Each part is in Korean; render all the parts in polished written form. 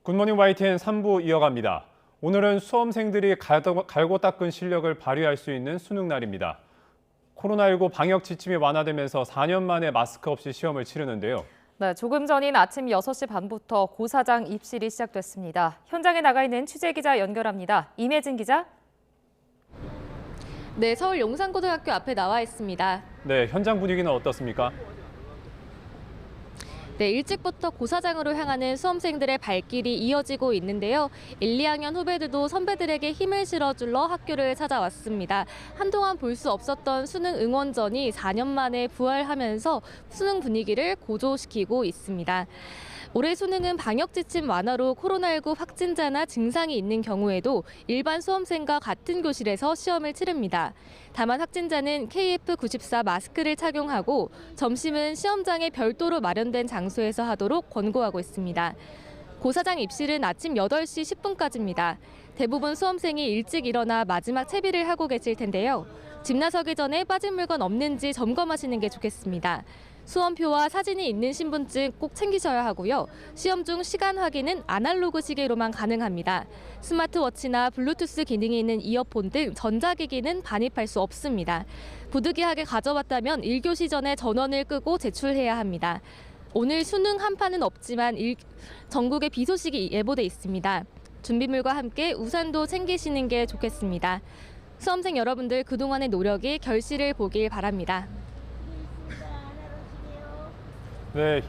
굿모닝 YTN 3부 이어갑니다. 오늘은 수험생들이 갈고 닦은 실력을 발휘할 수 있는 수능 날입니다. 코로나19 방역 지침이 완화되면서 4년 만에 마스크 없이 시험을 치르는데요. 네, 조금 전인 아침 6시 반부터 고사장 입실이 시작됐습니다. 현장에 나가 있는 취재기자 연결합니다. 임혜진 기자. 네, 서울 용산고등학교 앞에 나와 있습니다. 네, 현장 분위기는 어떻습니까? 네, 일찍부터 고사장으로 향하는 수험생들의 발길이 이어지고 있는데요. 1, 2학년 후배들도 선배들에게 힘을 실어주러 학교를 찾아왔습니다. 한동안 볼 수 없었던 수능 응원전이 4년 만에 부활하면서 수능 분위기를 고조시키고 있습니다. 올해 수능은 방역 지침 완화로 코로나19 확진자나 증상이 있는 경우에도 일반 수험생과 같은 교실에서 시험을 치릅니다. 다만 확진자는 KF94 마스크를 착용하고 점심은 시험장에 별도로 마련된 장소에서 하도록 권고하고 있습니다. 고사장 입실은 아침 8시 10분까지입니다. 대부분 수험생이 일찍 일어나 마지막 채비를 하고 계실 텐데요. 집 나서기 전에 빠진 물건 없는지 점검하시는 게 좋겠습니다. 수험표와 사진이 있는 신분증 꼭 챙기셔야 하고요. 시험 중 시간 확인은 아날로그 시계로만 가능합니다. 스마트워치나 블루투스 기능이 있는 이어폰 등 전자기기는 반입할 수 없습니다. 부득이하게 가져왔다면 1교시 전에 전원을 끄고 제출해야 합니다. 오늘 수능 한파는 없지만 전국에 비 소식이 예보돼 있습니다. 준비물과 함께 우산도 챙기시는 게 좋겠습니다. 수험생 여러분들 그동안의 노력이 결실을 보길 바랍니다. 네,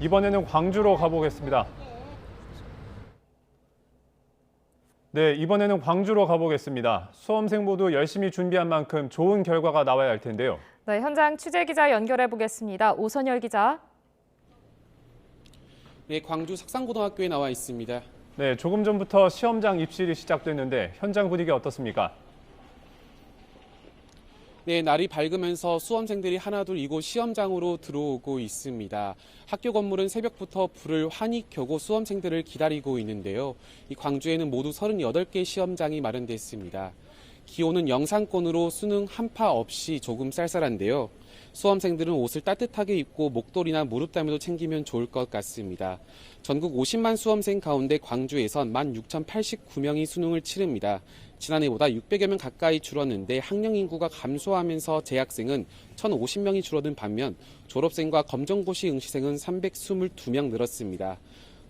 이번에는 광주로 가보겠습니다. 네, 이번에는 광주로 가보겠습니다. 수험생 모두 열심히 준비한 만큼 좋은 결과가 나와야 할 텐데요. 네, 현장 취재기자 연결해 보겠습니다. 오선열 기자. 네, 광주 석산고등학교에 나와 있습니다. 네, 조금 전부터 시험장 입실이 시작됐는데 현장 분위기 어떻습니까? 네, 날이 밝으면서 수험생들이 하나둘 이곳 시험장으로 들어오고 있습니다. 학교 건물은 새벽부터 불을 환히 켜고 수험생들을 기다리고 있는데요. 이 광주에는 모두 38개 시험장이 마련됐습니다. 기온은 영상권으로 수능 한파 없이 조금 쌀쌀한데요. 수험생들은 옷을 따뜻하게 입고 목도리나 무릎담요도 챙기면 좋을 것 같습니다. 전국 50만 수험생 가운데 광주에선 16,089명이 수능을 치릅니다. 지난해보다 600여 명 가까이 줄었는데 학령 인구가 감소하면서 재학생은 1,050명이 줄어든 반면 졸업생과 검정고시 응시생은 322명 늘었습니다.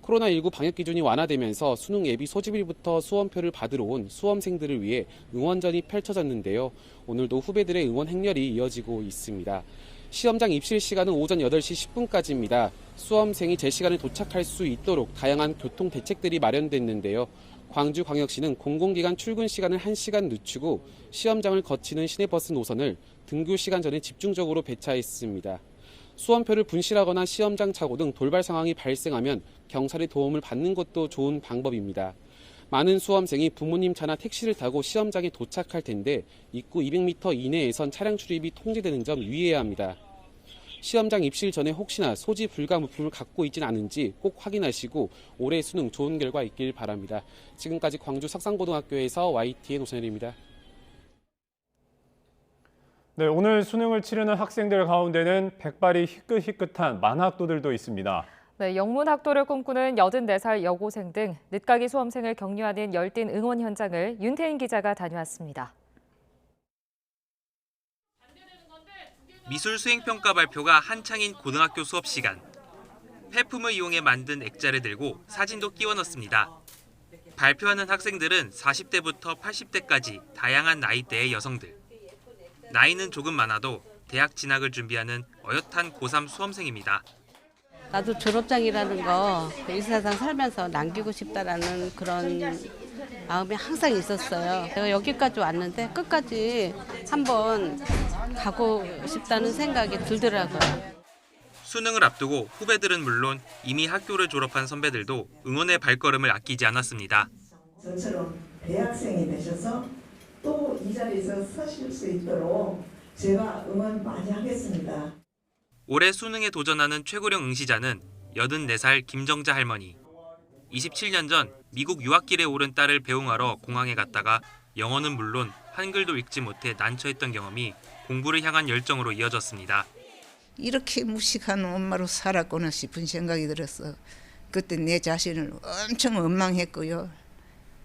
코로나19 방역 기준이 완화되면서 수능 예비 소집일부터 수험표를 받으러 온 수험생들을 위해 응원전이 펼쳐졌는데요. 오늘도 후배들의 응원 행렬이 이어지고 있습니다. 시험장 입실 시간은 오전 8시 10분까지입니다. 수험생이 제 시간에 도착할 수 있도록 다양한 교통 대책들이 마련됐는데요. 광주광역시는 공공기관 출근 시간을 1시간 늦추고 시험장을 거치는 시내버스 노선을 등교 시간 전에 집중적으로 배차했습니다. 수험표를 분실하거나 시험장 착오 등 돌발 상황이 발생하면 경찰의 도움을 받는 것도 좋은 방법입니다. 많은 수험생이 부모님 차나 택시를 타고 시험장에 도착할 텐데 입구 200m 이내에선 차량 출입이 통제되는 점 유의해야 합니다. 시험장 입실 전에 혹시나 소지 불가 물품을 갖고 있진 않은지 꼭 확인하시고 올해 수능 좋은 결과 있길 바랍니다. 지금까지 광주 석산고등학교에서 YTN 오선열입니다. 네, 오늘 수능을 치르는 학생들 가운데는 백발이 희끗희끗한 만학도들도 있습니다. 네, 영문학도를 꿈꾸는 84살 여고생 등 늦가기 수험생을 격려하는 열띤 응원 현장을 윤태인 기자가 다녀왔습니다. 미술 수행평가 발표가 한창인 고등학교 수업 시간. 폐품을 이용해 만든 액자를 들고 사진도 끼워 넣습니다. 발표하는 학생들은 40대부터 80대까지 다양한 나이대의 여성들. 나이는 조금 많아도 대학 진학을 준비하는 어엿한 고3 수험생입니다. 나도 졸업장이라는 거 일사상 살면서 남기고 싶다라는 그런 마음이 항상 있었어요. 제가 여기까지 왔는데 끝까지 한번 가고 싶다는 생각이 들더라고요. 수능을 앞두고 후배들은 물론 이미 학교를 졸업한 선배들도 응원의 발걸음을 아끼지 않았습니다. 저처럼 대학생이 되셔서 또 이 자리에서 서실 수 있도록 제가 응원 많이 하겠습니다. 올해 수능에 도전하는 최고령 응시자는 84살 김정자 할머니. 27년 전 미국 유학길에 오른 딸을 배웅하러 공항에 갔다가 영어는 물론 한글도 읽지 못해 난처했던 경험이 공부를 향한 열정으로 이어졌습니다. 이렇게 무식한 엄마로 살았구나 싶은 생각이 들었어. 그때 내 자신을 엄청 원망했고요.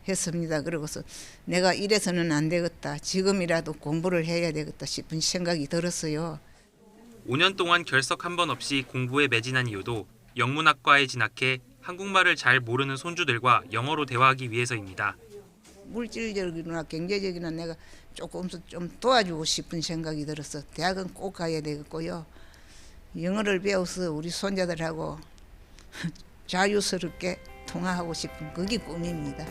했습니다. 그러고서 내가 이래서는 안 되겠다. 지금이라도 공부를 해야 되겠다 싶은 생각이 들었어요. 5년 동안 결석 한 번 없이 공부에 매진한 이유도 영문학과에 진학해 한국말을 잘 모르는 손주들과 영어로 대화하기 위해서입니다. 물질적이나 경제적이나 내가 조금씩 좀 도와주고 싶은 생각이 들어서 대학은 꼭 가야 되겠고요. 영어를 배워서 우리 손자들하고 자유스럽게 통화하고 싶은 그게 꿈입니다.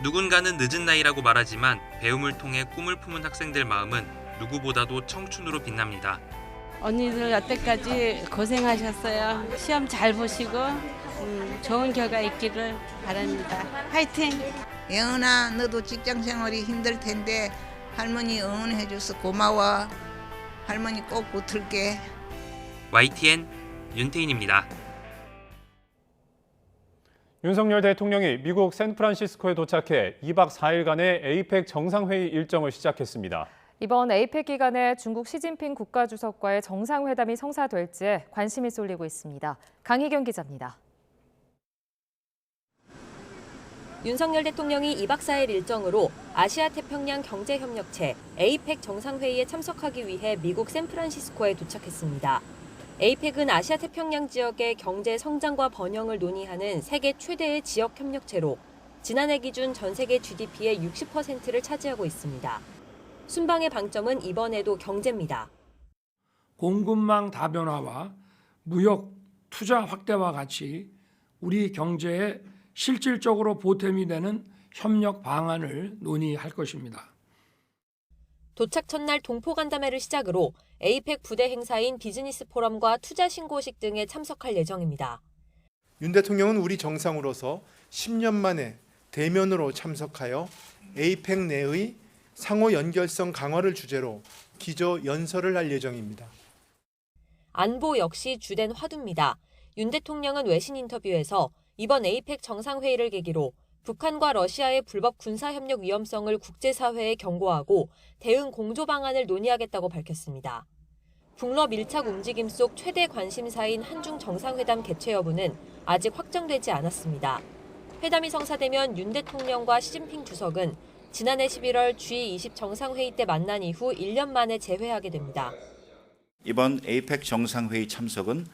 누군가는 늦은 나이라고 말하지만 배움을 통해 꿈을 품은 학생들 마음은 누구보다도 청춘으로 빛납니다. 언니들 여태까지 고생하셨어요. 시험 잘 보시고 좋은 결과 있기를 바랍니다. 화이팅! 예은아, 너도 직장 생활이 힘들 텐데 할머니 응원해줘서 고마워. 할머니 꼭 붙을게. YTN 윤태인입니다. 윤석열 대통령이 미국 샌프란시스코에 도착해 2박 4일간의 에이펙 정상회의 일정을 시작했습니다. 이번 에이펙 기간에 중국 시진핑 국가주석과의 정상회담이 성사될지에 관심이 쏠리고 있습니다. 강희경 기자입니다. 윤석열 대통령이 2박 4일 일정으로 아시아태평양 경제협력체 에이펙 정상회의에 참석하기 위해 미국 샌프란시스코에 도착했습니다. 에이펙은 아시아태평양 지역의 경제 성장과 번영을 논의하는 세계 최대의 지역협력체로 지난해 기준 전 세계 GDP의 60%를 차지하고 있습니다. 순방의 방점은 이번에도 경제입니다. 공급망 다변화와 무역 투자 확대와 같이 우리 경제에 실질적으로 보탬이 되는 협력 방안을 논의할 것입니다. 도착 첫날 동포간담회를 시작으로 에이펙 부대 행사인 비즈니스 포럼과 투자 신고식 등에 참석할 예정입니다. 윤 대통령은 우리 정상으로서 10년 만에 대면으로 참석하여 에이펙 내의 상호 연결성 강화를 주제로 기조 연설을 할 예정입니다. 안보 역시 주된 화두입니다. 윤 대통령은 외신 인터뷰에서 이번 에이펙 정상회의를 계기로 북한과 러시아의 불법 군사협력 위험성을 국제사회에 경고하고 대응 공조 방안을 논의하겠다고 밝혔습니다. 북러 밀착 움직임 속 최대 관심사인 한중 정상회담 개최 여부는 아직 확정되지 않았습니다. 회담이 성사되면 윤 대통령과 시진핑 주석은 지난해 11월 G20 정상회의 때 만난 이후 1년 만에 재회하게 됩니다. 이번 에이펙 정상회의 참석은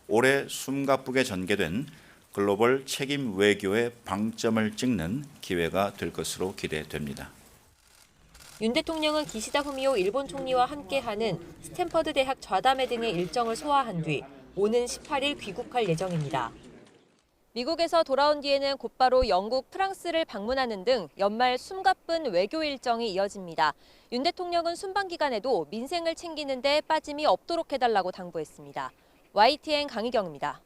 올해 숨가쁘게 전개된 글로벌 책임 외교의 방점을 찍는 기회가 될 것으로 기대됩니다. 윤 대통령은 기시다 후미오 일본 총리와 함께하는 스탠퍼드 대학 좌담회 등의 일정을 소화한 뒤 오는 18일 귀국할 예정입니다. 미국에서 돌아온 뒤에는 곧바로 영국, 프랑스를 방문하는 등 연말 숨가쁜 외교 일정이 이어집니다. 윤 대통령은 순방 기간에도 민생을 챙기는 데 빠짐이 없도록 해달라고 당부했습니다. YTN 강희경입니다.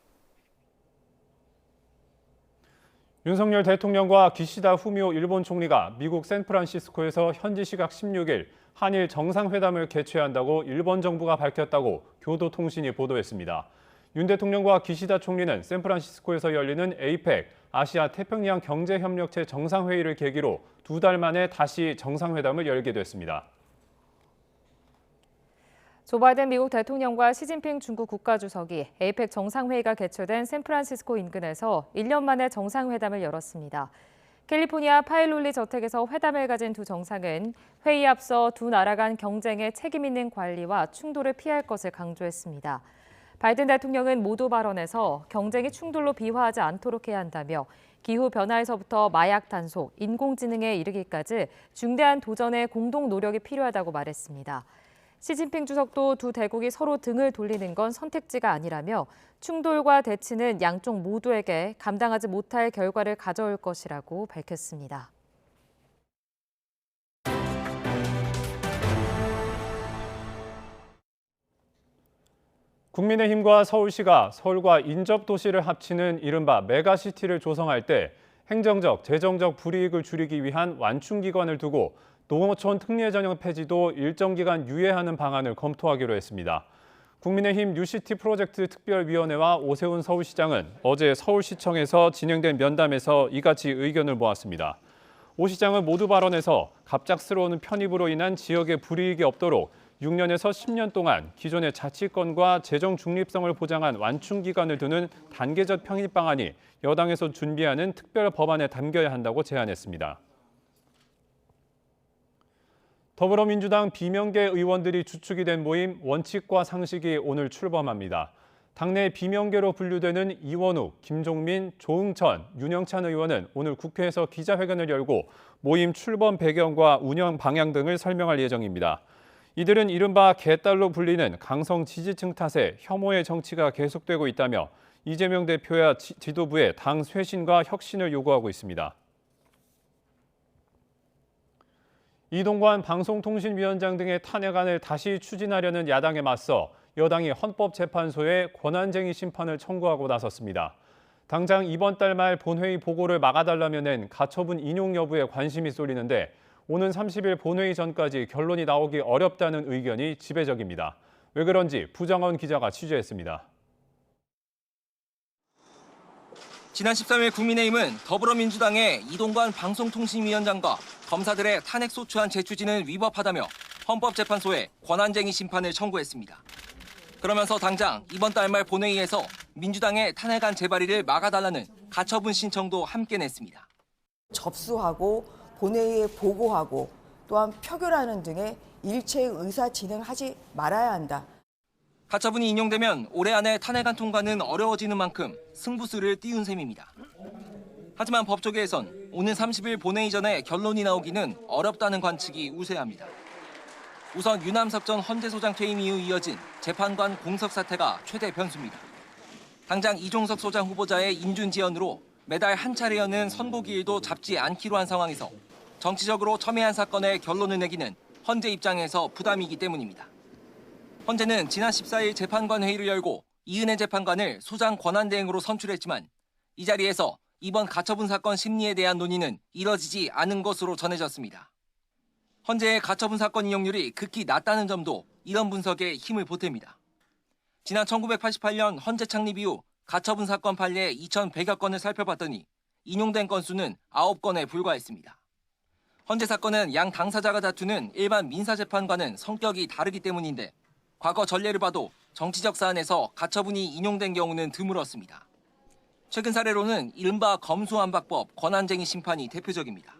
윤석열 대통령과 기시다 후미오 일본 총리가 미국 샌프란시스코에서 현지 시각 16일 한일 정상회담을 개최한다고 일본 정부가 밝혔다고 교도통신이 보도했습니다. 윤 대통령과 기시다 총리는 샌프란시스코에서 열리는 에이펙 아시아 태평양 경제협력체 정상회의를 계기로 2달 만에 다시 정상회담을 열게 됐습니다. 조 바이든 미국 대통령과 시진핑 중국 국가주석이 에이펙 정상회의가 개최된 샌프란시스코 인근에서 1년 만에 정상회담을 열었습니다. 캘리포니아 파일롤리 저택에서 회담을 가진 두 정상은 회의 앞서 두 나라 간 경쟁의 책임 있는 관리와 충돌을 피할 것을 강조했습니다. 바이든 대통령은 모두 발언에서 경쟁이 충돌로 비화하지 않도록 해야 한다며 기후변화에서부터 마약 단속, 인공지능에 이르기까지 중대한 도전에 공동 노력이 필요하다고 말했습니다. 시진핑 주석도 두 대국이 서로 등을 돌리는 건 선택지가 아니라며 충돌과 대치는 양쪽 모두에게 감당하지 못할 결과를 가져올 것이라고 밝혔습니다. 국민의힘과 서울시가 서울과 인접도시를 합치는 이른바 메가시티를 조성할 때 행정적, 재정적 불이익을 줄이기 위한 완충기관을 두고 농어촌 특례전형 폐지도 일정 기간 유예하는 방안을 검토하기로 했습니다. 국민의힘 뉴시티 프로젝트 특별위원회와 오세훈 서울시장은 어제 서울시청에서 진행된 면담에서 이같이 의견을 모았습니다. 오 시장은 모두 발언에서 갑작스러운 편입으로 인한 지역의 불이익이 없도록 6년에서 10년 동안 기존의 자치권과 재정 중립성을 보장한 완충 기간을 두는 단계적 편입 방안이 여당에서 준비하는 특별 법안에 담겨야 한다고 제안했습니다. 더불어민주당 비명계 의원들이 주축이 된 모임 원칙과 상식이 오늘 출범합니다. 당내 비명계로 분류되는 이원욱, 김종민, 조응천, 윤영찬 의원은 오늘 국회에서 기자회견을 열고 모임 출범 배경과 운영 방향 등을 설명할 예정입니다. 이들은 이른바 개딸로 불리는 강성 지지층 탓에 혐오의 정치가 계속되고 있다며 이재명 대표야 지도부에 당 쇄신과 혁신을 요구하고 있습니다. 이동관 방송통신위원장 등의 탄핵안을 다시 추진하려는 야당에 맞서 여당이 헌법재판소에 권한쟁의 심판을 청구하고 나섰습니다. 당장 이번 달 말 본회의 보고를 막아달라며 낸 가처분 인용 여부에 관심이 쏠리는데 오는 30일 본회의 전까지 결론이 나오기 어렵다는 의견이 지배적입니다. 왜 그런지 부정원 기자가 취재했습니다. 지난 13일 국민의힘은 더불어민주당의 이동관 방송통신위원장과 검사들의 탄핵소추안 재추진은 위법하다며 헌법재판소에 권한쟁의 심판을 청구했습니다. 그러면서 당장 이번 달 말 본회의에서 민주당의 탄핵안 재발의를 막아달라는 가처분 신청도 함께 냈습니다. 접수하고 본회의에 보고하고 또한 표결하는 등의 일체의 의사 진행하지 말아야 한다. 가처분이 인용되면 올해 안에 탄핵안 통과는 어려워지는 만큼 승부수를 띄운 셈입니다. 하지만 법조계에선 오는 30일 본회의 전에 결론이 나오기는 어렵다는 관측이 우세합니다. 우선 유남석 전 헌재소장 퇴임 이후 이어진 재판관 공석 사태가 최대 변수입니다. 당장 이종석 소장 후보자의 인준 지연으로 매달 한 차례 여는 선고기일도 잡지 않기로 한 상황에서 정치적으로 첨예한 사건의 결론을 내기는 헌재 입장에서 부담이기 때문입니다. 헌재는 지난 14일 재판관 회의를 열고 이은혜 재판관을 소장 권한대행으로 선출했지만 이 자리에서 이번 가처분 사건 심리에 대한 논의는 이뤄지지 않은 것으로 전해졌습니다. 헌재의 가처분 사건 인용률이 극히 낮다는 점도 이런 분석에 힘을 보탭니다. 지난 1988년 헌재 창립 이후 가처분 사건 판례 2,100여 건을 살펴봤더니 인용된 건수는 9건에 불과했습니다. 헌재 사건은 양 당사자가 다투는 일반 민사재판과는 성격이 다르기 때문인데 과거 전례를 봐도 정치적 사안에서 가처분이 인용된 경우는 드물었습니다. 최근 사례로는 이른바 검수완박법 권한쟁의 심판이 대표적입니다.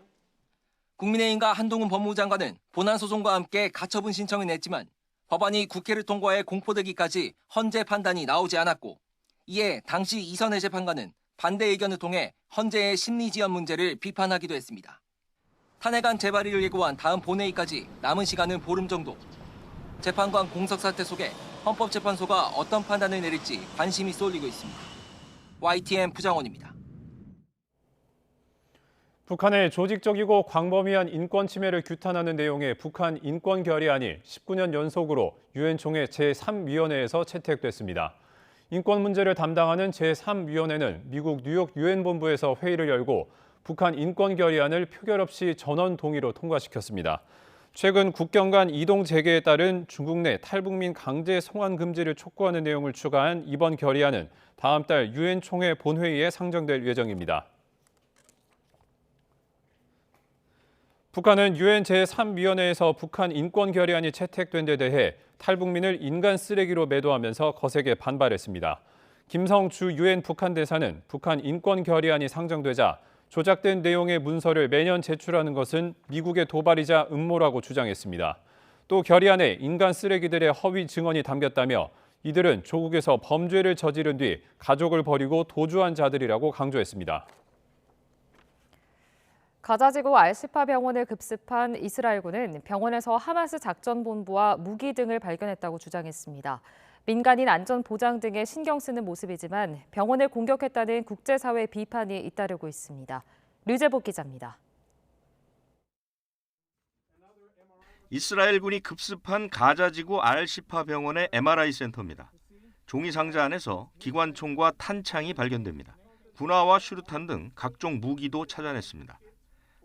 국민의힘과 한동훈 법무부 장관은 본안소송과 함께 가처분 신청을 냈지만 법안이 국회를 통과해 공포되기까지 헌재 판단이 나오지 않았고 이에 당시 이선혜 재판관은 반대 의견을 통해 헌재의 심리지연 문제를 비판하기도 했습니다. 탄핵안 재발의를 예고한 다음 본회의까지 남은 시간은 보름 정도. 재판관 공석 사태 속에 헌법재판소가 어떤 판단을 내릴지 관심이 쏠리고 있습니다. YTN 부장원입니다. 북한의 조직적이고 광범위한 인권 침해를 규탄하는 내용의 북한 인권 결의안이 19년 연속으로 유엔 총회 제3위원회에서 채택됐습니다. 인권 문제를 담당하는 제3위원회는 미국 뉴욕 유엔 본부에서 회의를 열고 북한 인권 결의안을 표결 없이 전원 동의로 통과시켰습니다. 최근 국경 간 이동 재개에 따른 중국 내 탈북민 강제 송환 금지를 촉구하는 내용을 추가한 이번 결의안은 다음 달 유엔 총회 본회의에 상정될 예정입니다. 북한은 유엔 제3위원회에서 북한 인권 결의안이 채택된 데 대해 탈북민을 인간 쓰레기로 매도하면서 거세게 반발했습니다. 김성 주 유엔 북한 대사는 북한 인권 결의안이 상정되자 조작된 내용의 문서를 매년 제출하는 것은 미국의 도발이자 음모라고 주장했습니다. 또 결의안에 인간 쓰레기들의 허위 증언이 담겼다며 이들은 조국에서 범죄를 저지른 뒤 가족을 버리고 도주한 자들이라고 강조했습니다. 가자지구 알시파 병원을 급습한 이스라엘군은 병원에서 하마스 작전본부와 무기 등을 발견했다고 주장했습니다. 민간인 안전 보장 등에 신경 쓰는 모습이지만 병원을 공격했다는 국제사회 비판이 잇따르고 있습니다. 류재복 기자입니다. 이스라엘군이 급습한 가자지구 알시파 병원의 MRI 센터입니다. 종이 상자 안에서 기관총과 탄창이 발견됩니다. 군화와 슈루탄 등 각종 무기도 찾아냈습니다.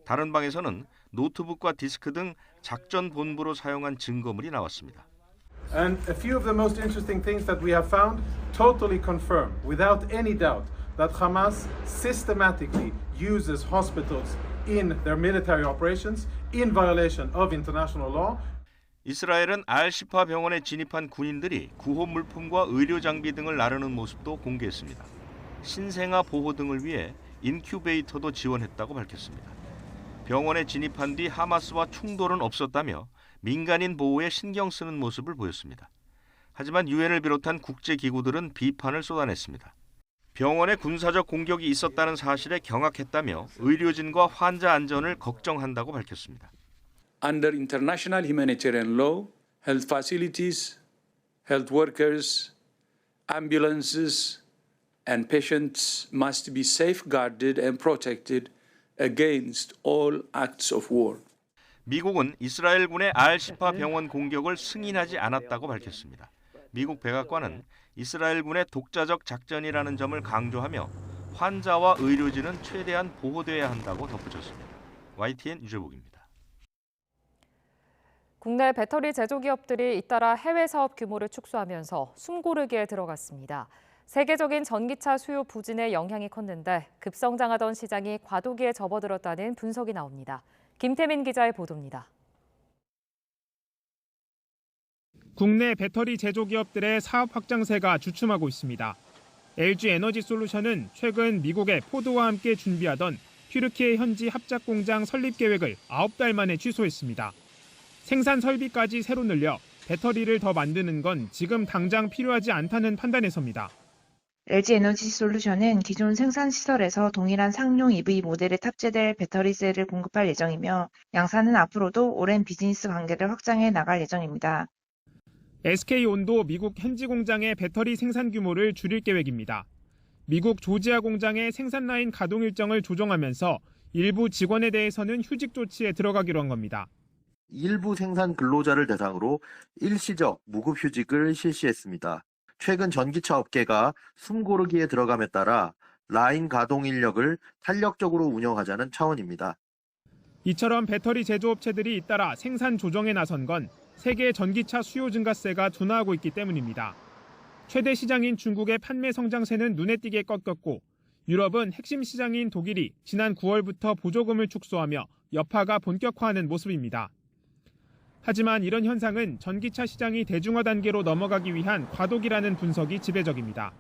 다른 방에서는 노트북과 디스크 등 작전 본부로 사용한 증거물이 나왔습니다. And a few of the most interesting things that we have found totally confirm, without any doubt, that Hamas systematically uses hospitals in their military operations in violation of international law. 이스라엘은 알-시파 병원에 진입한 군인들이 구호 물품과 의료 장비 등을 나르는 모습도 공개했습니다. 신생아 보호 등을 위해 인큐베이터도 지원했다고 밝혔습니다. 병원에 진입한 뒤 하마스와 충돌은 없었다며 민간인 보호에 신경 쓰는 모습을 보였습니다. 하지만 유엔을 비롯한 국제기구들은 비판을 쏟아냈습니다. 병원에 군사적 공격이 있었다는 사실에 경악했다며 의료진과 환자 안전을 걱정한다고 밝혔습니다. Under international humanitarian law, health facilities, health workers, ambulances, and patients must be safeguarded and protected against all acts of war. 미국은 이스라엘군의 알-시파 병원 공격을 승인하지 않았다고 밝혔습니다. 미국 백악관은 이스라엘군의 독자적 작전이라는 점을 강조하며 환자와 의료진은 최대한 보호돼야 한다고 덧붙였습니다. YTN 유재복입니다. 국내 배터리 제조기업들이 잇따라 해외 사업 규모를 축소하면서 숨고르기에 들어갔습니다. 세계적인 전기차 수요 부진에 영향이 컸는데 급성장하던 시장이 과도기에 접어들었다는 분석이 나옵니다. 김태민 기자의 보도입니다. 국내 배터리 제조기업들의 사업 확장세가 주춤하고 있습니다. LG 에너지 솔루션은 최근 미국의 포드와 함께 준비하던 튀르키예 현지 합작 공장 설립 계획을 9달 만에 취소했습니다. 생산 설비까지 새로 늘려 배터리를 더 만드는 건 지금 당장 필요하지 않다는 판단에서입니다. LG 에너지 솔루션은 기존 생산 시설에서 동일한 상용 EV 모델에 탑재될 배터리 셀을 공급할 예정이며 양사는 앞으로도 오랜 비즈니스 관계를 확장해 나갈 예정입니다. SK온도 미국 현지 공장의 배터리 생산 규모를 줄일 계획입니다. 미국 조지아 공장의 생산 라인 가동 일정을 조정하면서 일부 직원에 대해서는 휴직 조치에 들어가기로 한 겁니다. 일부 생산 근로자를 대상으로 일시적 무급 휴직을 실시했습니다. 최근 전기차 업계가 숨고르기에 들어감에 따라 라인 가동 인력을 탄력적으로 운영하자는 차원입니다. 이처럼 배터리 제조업체들이 잇따라 생산 조정에 나선 건 세계 전기차 수요 증가세가 둔화하고 있기 때문입니다. 최대 시장인 중국의 판매 성장세는 눈에 띄게 꺾였고 유럽은 핵심 시장인 독일이 지난 9월부터 보조금을 축소하며 여파가 본격화하는 모습입니다. 하지만 이런 현상은 전기차 시장이 대중화 단계로 넘어가기 위한 과도기라는 분석이 지배적입니다.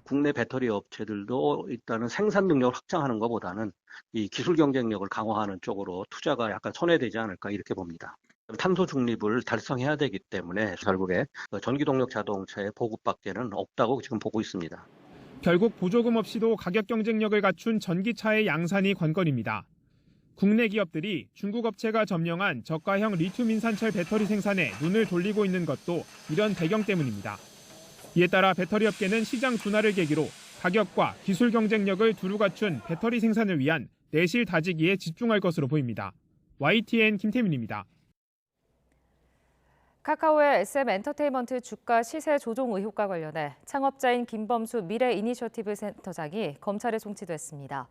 국내 배터리 업체들도 일단은 생산 능력을 확장하는 것보다는 이 기술 경쟁력을 강화하는 쪽으로 투자가 약간 선회되지 않을까 이렇게 봅니다. 탄소 중립을 달성해야 되기 때문에 결국에 전기동력 자동차의 보급밖에는 없다고 지금 보고 있습니다. 결국 보조금 없이도 가격 경쟁력을 갖춘 전기차의 양산이 관건입니다. 국내 기업들이 중국 업체가 점령한 저가형 리튬 인산철 배터리 생산에 눈을 돌리고 있는 것도 이런 배경 때문입니다. 이에 따라 배터리 업계는 시장 둔화를 계기로 가격과 기술 경쟁력을 두루 갖춘 배터리 생산을 위한 내실 다지기에 집중할 것으로 보입니다. YTN 김태민입니다. 카카오의 SM엔터테인먼트 주가 시세 조종 의혹과 관련해 창업자인 김범수 미래이니셔티브 센터장이 검찰에 송치됐습니다.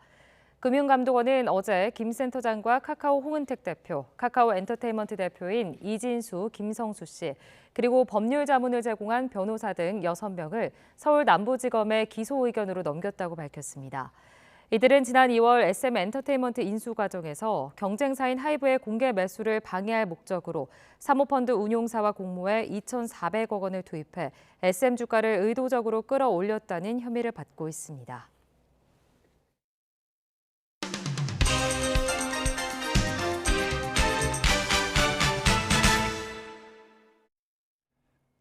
금융감독원은 어제 김 센터장과 카카오 홍은택 대표, 카카오 엔터테인먼트 대표인 이진수, 김성수 씨, 그리고 법률 자문을 제공한 변호사 등 6명을 서울 남부지검에 기소 의견으로 넘겼다고 밝혔습니다. 이들은 지난 2월 SM엔터테인먼트 인수 과정에서 경쟁사인 하이브의 공개 매수를 방해할 목적으로 사모펀드 운용사와 공모해 2,400억 원을 투입해 SM 주가를 의도적으로 끌어올렸다는 혐의를 받고 있습니다.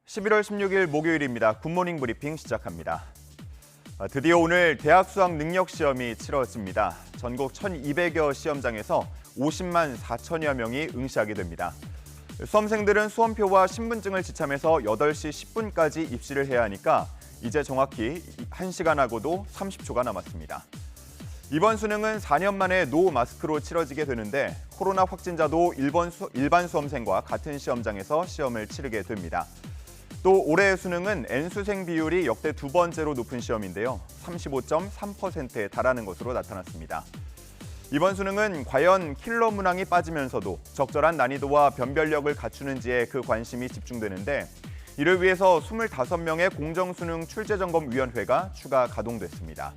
11월 16일 목요일입니다. 굿모닝 브리핑 시작합니다. 드디어 오늘 대학 수학 능력 시험이 치러졌습니다. 전국 1,200여 시험장에서 50만 4천여 명이 응시하게 됩니다. 수험생들은 수험표와 신분증을 지참해서 8시 10분까지 입시를 해야 하니까 이제 정확히 1시간하고도 30초가 남았습니다. 이번 수능은 4년 만에 노 마스크로 치러지게 되는데 코로나 확진자도 일반 수험생과 같은 시험장에서 시험을 치르게 됩니다. 또 올해의 수능은 N수생 비율이 역대 두 번째로 높은 시험인데요. 35.3%에 달하는 것으로 나타났습니다. 이번 수능은 과연 킬러 문항이 빠지면서도 적절한 난이도와 변별력을 갖추는지에 그 관심이 집중되는데 이를 위해서 25명의 공정수능 출제점검위원회가 추가 가동됐습니다.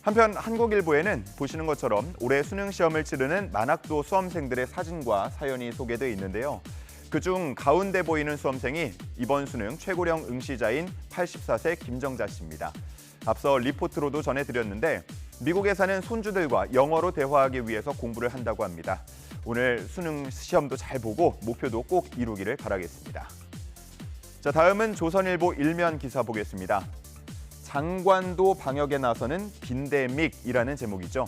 한편 한국일보에는 보시는 것처럼 올해 수능 시험을 치르는 만학도 수험생들의 사진과 사연이 소개돼 있는데요. 그중 가운데 보이는 수험생이 이번 수능 최고령 응시자인 84세 김정자 씨입니다. 앞서 리포트로도 전해드렸는데 미국에 사는 손주들과 영어로 대화하기 위해서 공부를 한다고 합니다. 오늘 수능 시험도 잘 보고 목표도 꼭 이루기를 바라겠습니다. 자, 다음은 조선일보 일면 기사 보겠습니다. 장관도 방역에 나서는 빈데믹이라는 제목이죠.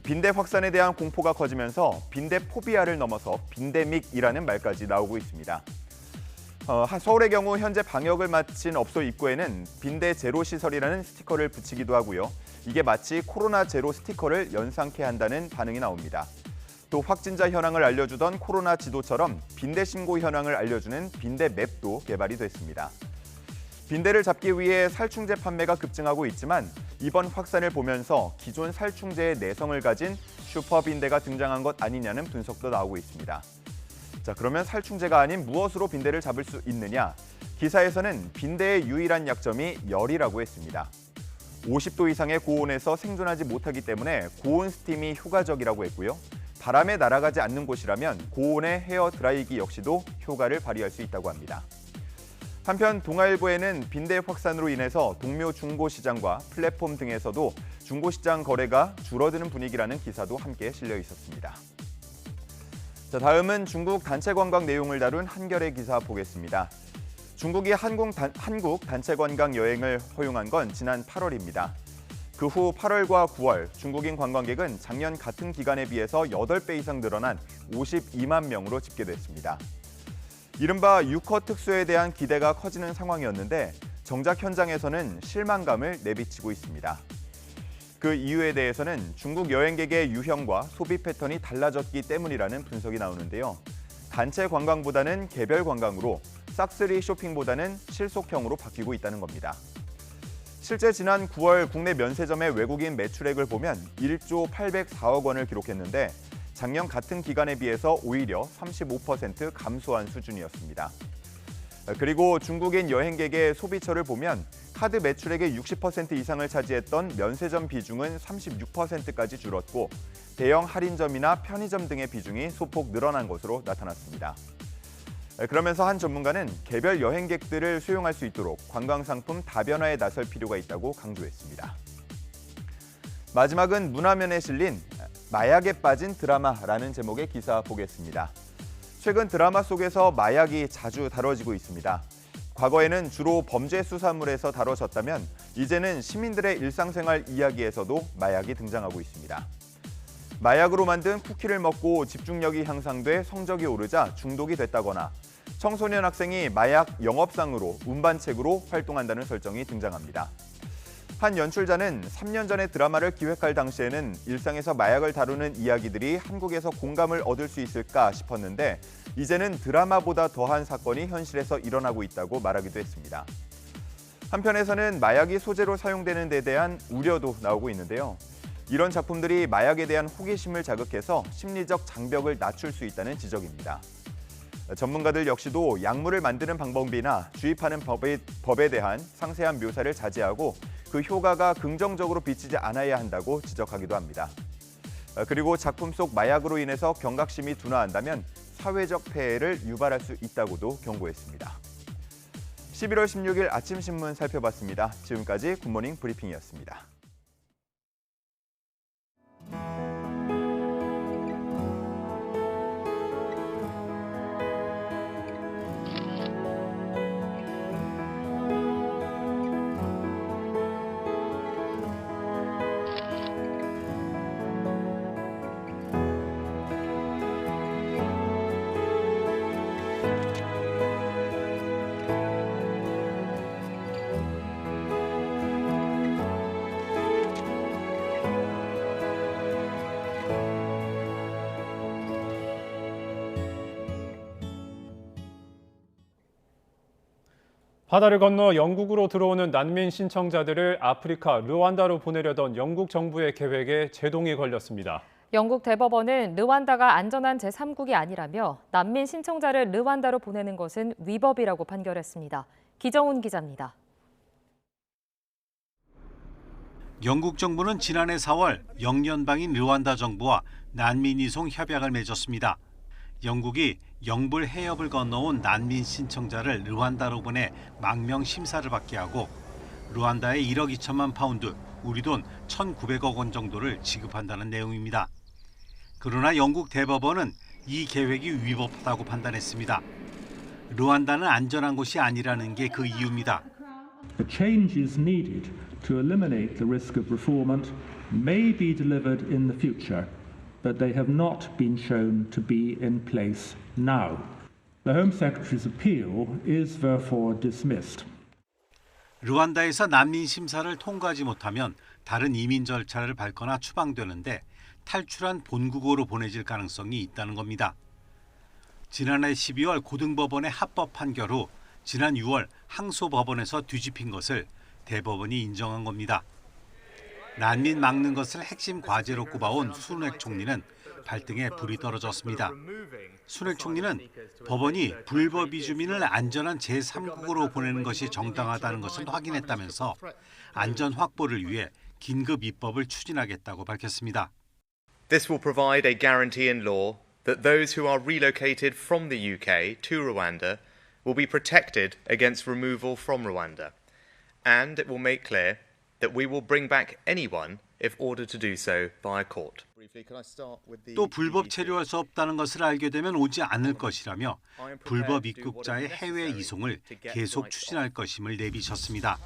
빈대 확산에 대한 공포가 커지면서 빈대 포비아를 넘어서 빈데믹이라는 말까지 나오고 있습니다. 서울의 경우 현재 방역을 마친 업소 입구에는 빈대 제로 시설이라는 스티커를 붙이기도 하고요. 이게 마치 코로나 제로 스티커를 연상케 한다는 반응이 나옵니다. 또 확진자 현황을 알려주던 코로나 지도처럼 빈대 신고 현황을 알려주는 빈대 맵도 개발이 됐습니다. 빈대를 잡기 위해 살충제 판매가 급증하고 있지만 이번 확산을 보면서 기존 살충제의 내성을 가진 슈퍼빈대가 등장한 것 아니냐는 분석도 나오고 있습니다. 자, 그러면 살충제가 아닌 무엇으로 빈대를 잡을 수 있느냐? 기사에서는 빈대의 유일한 약점이 열이라고 했습니다. 50도 이상의 고온에서 생존하지 못하기 때문에 고온 스팀이 효과적이라고 했고요. 바람에 날아가지 않는 곳이라면 고온의 헤어 드라이기 역시도 효과를 발휘할 수 있다고 합니다. 한편 동아일보에는 빈대 확산으로 인해서 동묘 중고시장과 플랫폼 등에서도 중고시장 거래가 줄어드는 분위기라는 기사도 함께 실려 있었습니다. 자, 다음은 중국 단체 관광 내용을 다룬 한겨레 기사 보겠습니다. 중국이 한국 단체 관광 여행을 허용한 건 지난 8월입니다. 그 후 8월과 9월 중국인 관광객은 작년 같은 기간에 비해서 8배 이상 늘어난 52만 명으로 집계됐습니다. 이른바 유커 특수에 대한 기대가 커지는 상황이었는데 정작 현장에서는 실망감을 내비치고 있습니다. 그 이유에 대해서는 중국 여행객의 유형과 소비 패턴이 달라졌기 때문이라는 분석이 나오는데요. 단체 관광보다는 개별 관광으로 싹쓸이 쇼핑보다는 실속형으로 바뀌고 있다는 겁니다. 실제 지난 9월 국내 면세점의 외국인 매출액을 보면 1조 804억 원을 기록했는데 작년 같은 기간에 비해서 오히려 35% 감소한 수준이었습니다. 그리고 중국인 여행객의 소비처를 보면 카드 매출액의 60% 이상을 차지했던 면세점 비중은 36%까지 줄었고 대형 할인점이나 편의점 등의 비중이 소폭 늘어난 것으로 나타났습니다. 그러면서 한 전문가는 개별 여행객들을 수용할 수 있도록 관광상품 다변화에 나설 필요가 있다고 강조했습니다. 마지막은 문화면에 실린 마약에 빠진 드라마라는 제목의 기사 보겠습니다. 최근 드라마 속에서 마약이 자주 다뤄지고 있습니다. 과거에는 주로 범죄 수사물에서 다뤄졌다면 이제는 시민들의 일상생활 이야기에서도 마약이 등장하고 있습니다. 마약으로 만든 쿠키를 먹고 집중력이 향상돼 성적이 오르자 중독이 됐다거나 청소년 학생이 마약 영업상으로 운반책으로 활동한다는 설정이 등장합니다. 한 연출자는 3년 전에 드라마를 기획할 당시에는 일상에서 마약을 다루는 이야기들이 한국에서 공감을 얻을 수 있을까 싶었는데 이제는 드라마보다 더한 사건이 현실에서 일어나고 있다고 말하기도 했습니다. 한편에서는 마약이 소재로 사용되는 데 대한 우려도 나오고 있는데요. 이런 작품들이 마약에 대한 호기심을 자극해서 심리적 장벽을 낮출 수 있다는 지적입니다. 전문가들 역시도 약물을 만드는 방법이나 주입하는 법에 대한 상세한 묘사를 자제하고 그 효과가 긍정적으로 비치지 않아야 한다고 지적하기도 합니다. 그리고 작품 속 마약으로 인해서 경각심이 둔화한다면 사회적 폐해를 유발할 수 있다고도 경고했습니다. 11월 16일 아침 신문 살펴봤습니다. 지금까지 굿모닝 브리핑이었습니다. 바다를 건너 영국으로 들어오는 난민 신청자들을 아프리카 르완다로 보내려던 영국 정부의 계획에 제동이 걸렸습니다. 영국 대법원은 르완다가 안전한 제3국이 아니라며 난민 신청자를 르완다로 보내는 것은 위법이라고 판결했습니다. 기정훈 기자입니다. 영국 정부는 지난해 4월 영연방인 르완다 정부와 난민 이송 협약을 맺었습니다. 영국이 영불 해협을 건너온 난민 신청자를 르완다로 보내 망명 심사를 받게 하고 르완다에 1억 2천만 파운드, 우리 돈 1,900억 원 정도를 지급한다는 내용입니다. 그러나 영국 대법원은 이 계획이 위법하다고 판단했습니다. 르완다는 안전한 곳이 아니라는 게 그 이유입니다. The changes needed to eliminate the risk of refoulement may be delivered in the future, but they have not been shown to be in place now. The Home Secretary's appeal is therefore dismissed. 르완다에서 난민 심사를 통과하지 못하면 다른 이민 절차를 밟거나 추방되는데 탈출한 본국으로 보내질 가능성이 있다는 겁니다. 지난해 12월 고등법원의 합법 판결 후 지난 6월 항소법원에서 뒤집힌 것을 대법원이 인정한 겁니다. 난민 막는 것을 핵심 과제로 꼽아온 순핵 총리는 발등에 불이 떨어졌습니다. 순핵 총리는 법원이 불법 이주민을 안전한 제3국으로 보내는 것이 정당하다는 것을 확인했다면서 안전 확보를 위해 긴급 입법을 추진하겠다고 밝혔습니다. This will provide a guarantee in law that those who are relocated from the UK to Rwanda will be protected against removal from Rwanda, and it will make clear that we will bring back anyone if ordered to do so by a court. 또 불법 체류할 수 없다는 것을 알게 되면 오지 않을 것이라며 불법 입국자의 해외 이송을 계속 추진할 것임을 내비쳤습니다.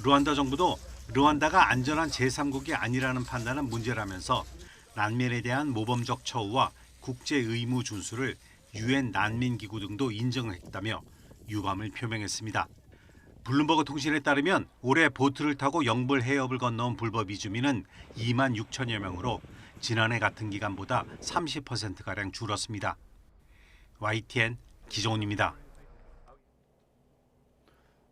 르완다 정부도 르완다가 안전한 제3국이 아니라는 판단은 문제라면서 난민에 대한 모범적 처우와 국제 의무 준수를 유엔 난민기구 등도 인정했다며 유감을 표명했습니다. 블룸버그 통신에 따르면 올해 보트를 타고 영불 해협을 건너온 불법 이주민은 2만 6천여 명으로 지난해 같은 기간보다 30%가량 줄었습니다. YTN 기종훈입니다.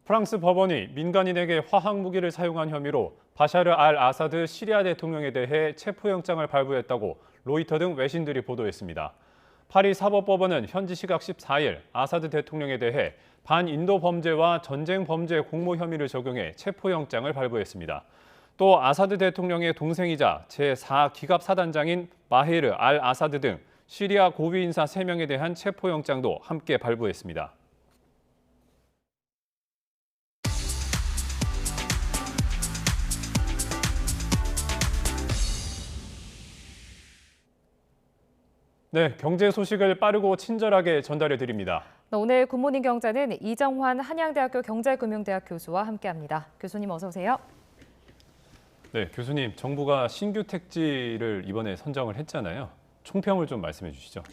프랑스 법원이 민간인에게 화학 무기를 사용한 혐의로 바샤르 알 아사드 시리아 대통령에 대해 체포영장을 발부했다고 로이터 등 외신들이 보도했습니다. 파리 사법법원은 현지 시각 14일 아사드 대통령에 대해 반인도 범죄와 전쟁 범죄 공모 혐의를 적용해 체포영장을 발부했습니다. 또 아사드 대통령의 동생이자 제4기갑 사단장인 마헤르 알 아사드 등 시리아 고위 인사 3명에 대한 체포영장도 함께 발부했습니다. 네, 경제 소식을 빠르고 친절하게 전달해 드립니다. 오늘 굿모닝 경제는 이정환 한양대학교 경제금융대학 교수와 함께합니다. 교수님 어서 오세요. 네, 교수님, 정부가 신규 택지를 이번에 선정을 했잖아요. 총평을 좀 말씀해 주시죠.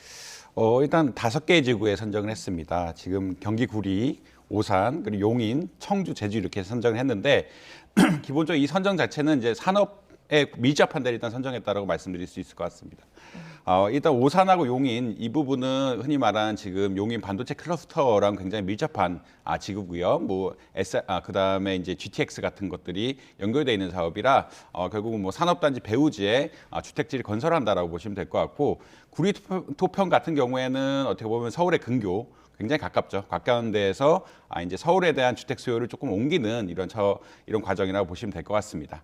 일단 5개의 지구에 선정을 했습니다. 지금 경기 구리, 오산, 그리고 용인, 청주, 제주 이렇게 선정을 했는데 기본적으로 이 선정 자체는 이제 산업에 밀접한 데를 일단 선정했다라고 말씀드릴 수 있을 것 같습니다. 일단 오산하고 용인 이 부분은 흔히 말하는 지금 용인 반도체 클러스터랑 굉장히 밀접한 지구고요. 그다음에 이제 GTX 같은 것들이 연결되어 있는 사업이라 결국은 산업단지 배후지에 주택지를 건설한다라고 보시면 될 것 같고 구리토평 같은 경우에는 어떻게 보면 서울의 근교 굉장히 가깝죠. 가까운 데에서 이제 서울에 대한 주택 수요를 조금 옮기는 이런 과정이라고 보시면 될 것 같습니다.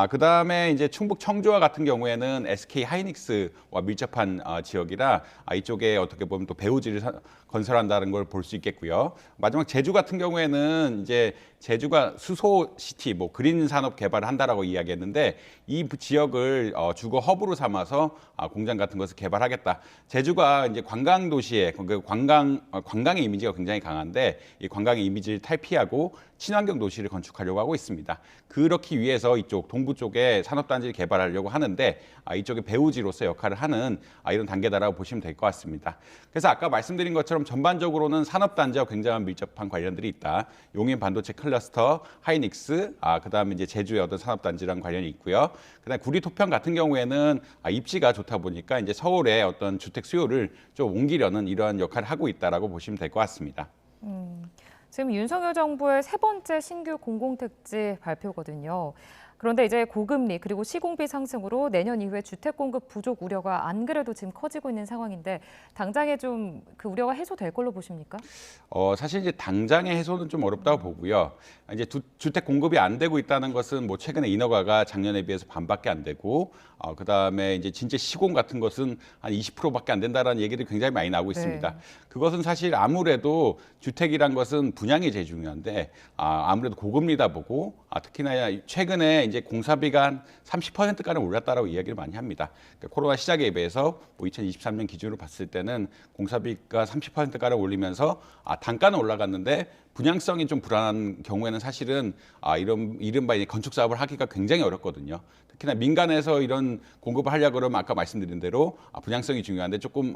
그다음에 이제 충북 청주와 같은 경우에는 SK 하이닉스와 밀접한 지역이라 이쪽에 어떻게 보면 또 배후지를 건설한다는 걸 볼 수 있겠고요. 마지막 제주 같은 경우에는 이제 제주가 수소시티, 그린 산업 개발을 한다라고 이야기했는데 이 지역을 주거 허브로 삼아서 공장 같은 것을 개발하겠다. 제주가 이제 관광 도시에 관광의 이미지가 굉장히 강한데 이 관광의 이미지를 탈피하고 친환경 도시를 건축하려고 하고 있습니다. 그렇기 위해서 이쪽 동부 쪽에 산업단지를 개발하려고 하는데 이쪽에 배후지로서 역할을 하는 이런 단계다라고 보시면 될 것 같습니다. 그래서 아까 말씀드린 것처럼 전반적으로는 산업단지와 굉장히 밀접한 관련들이 있다. 용인 반도체 클러스터, 하이닉스, 그다음에 이제 제주의 어떤 산업단지랑 관련이 있고요. 그다음에 구리토평 같은 경우에는 입지가 좋다 보니까 이제 서울의 어떤 주택 수요를 좀 옮기려는 이러한 역할을 하고 있다라고 보시면 될 것 같습니다. 지금 윤석열 정부의 3번째 신규 공공택지 발표거든요. 그런데 이제 고금리 그리고 시공비 상승으로 내년 이후에 주택 공급 부족 우려가 안 그래도 지금 커지고 있는 상황인데 당장에 좀 그 우려가 해소될 걸로 보십니까? 사실 이제 당장의 해소는 좀 어렵다고 보고요. 이제 주택 공급이 안 되고 있다는 것은 뭐 최근에 인허가가 작년에 비해서 반밖에 안 되고, 그다음에 이제 진짜 시공 같은 것은 한 20%밖에 안 된다라는 얘기들이 굉장히 많이 나오고 있습니다. 네. 그것은 사실 아무래도 주택이란 것은 분양이 제일 중요한데, 아무래도 고금리다 보고, 특히나 최근에 이제 공사비가 한 30%까지 올랐다라고 이야기를 많이 합니다. 그러니까 코로나 시작에 비해서 뭐 2023년 기준으로 봤을 때는 공사비가 30%까지 올리면서 단가는 올라갔는데 분양성이 좀 불안한 경우에는 사실은 이른바 이제 건축 사업을 하기가 굉장히 어렵거든요. 특히나 민간에서 이런 공급을 하려고 그러면 아까 말씀드린 대로 분양성이 중요한데 조금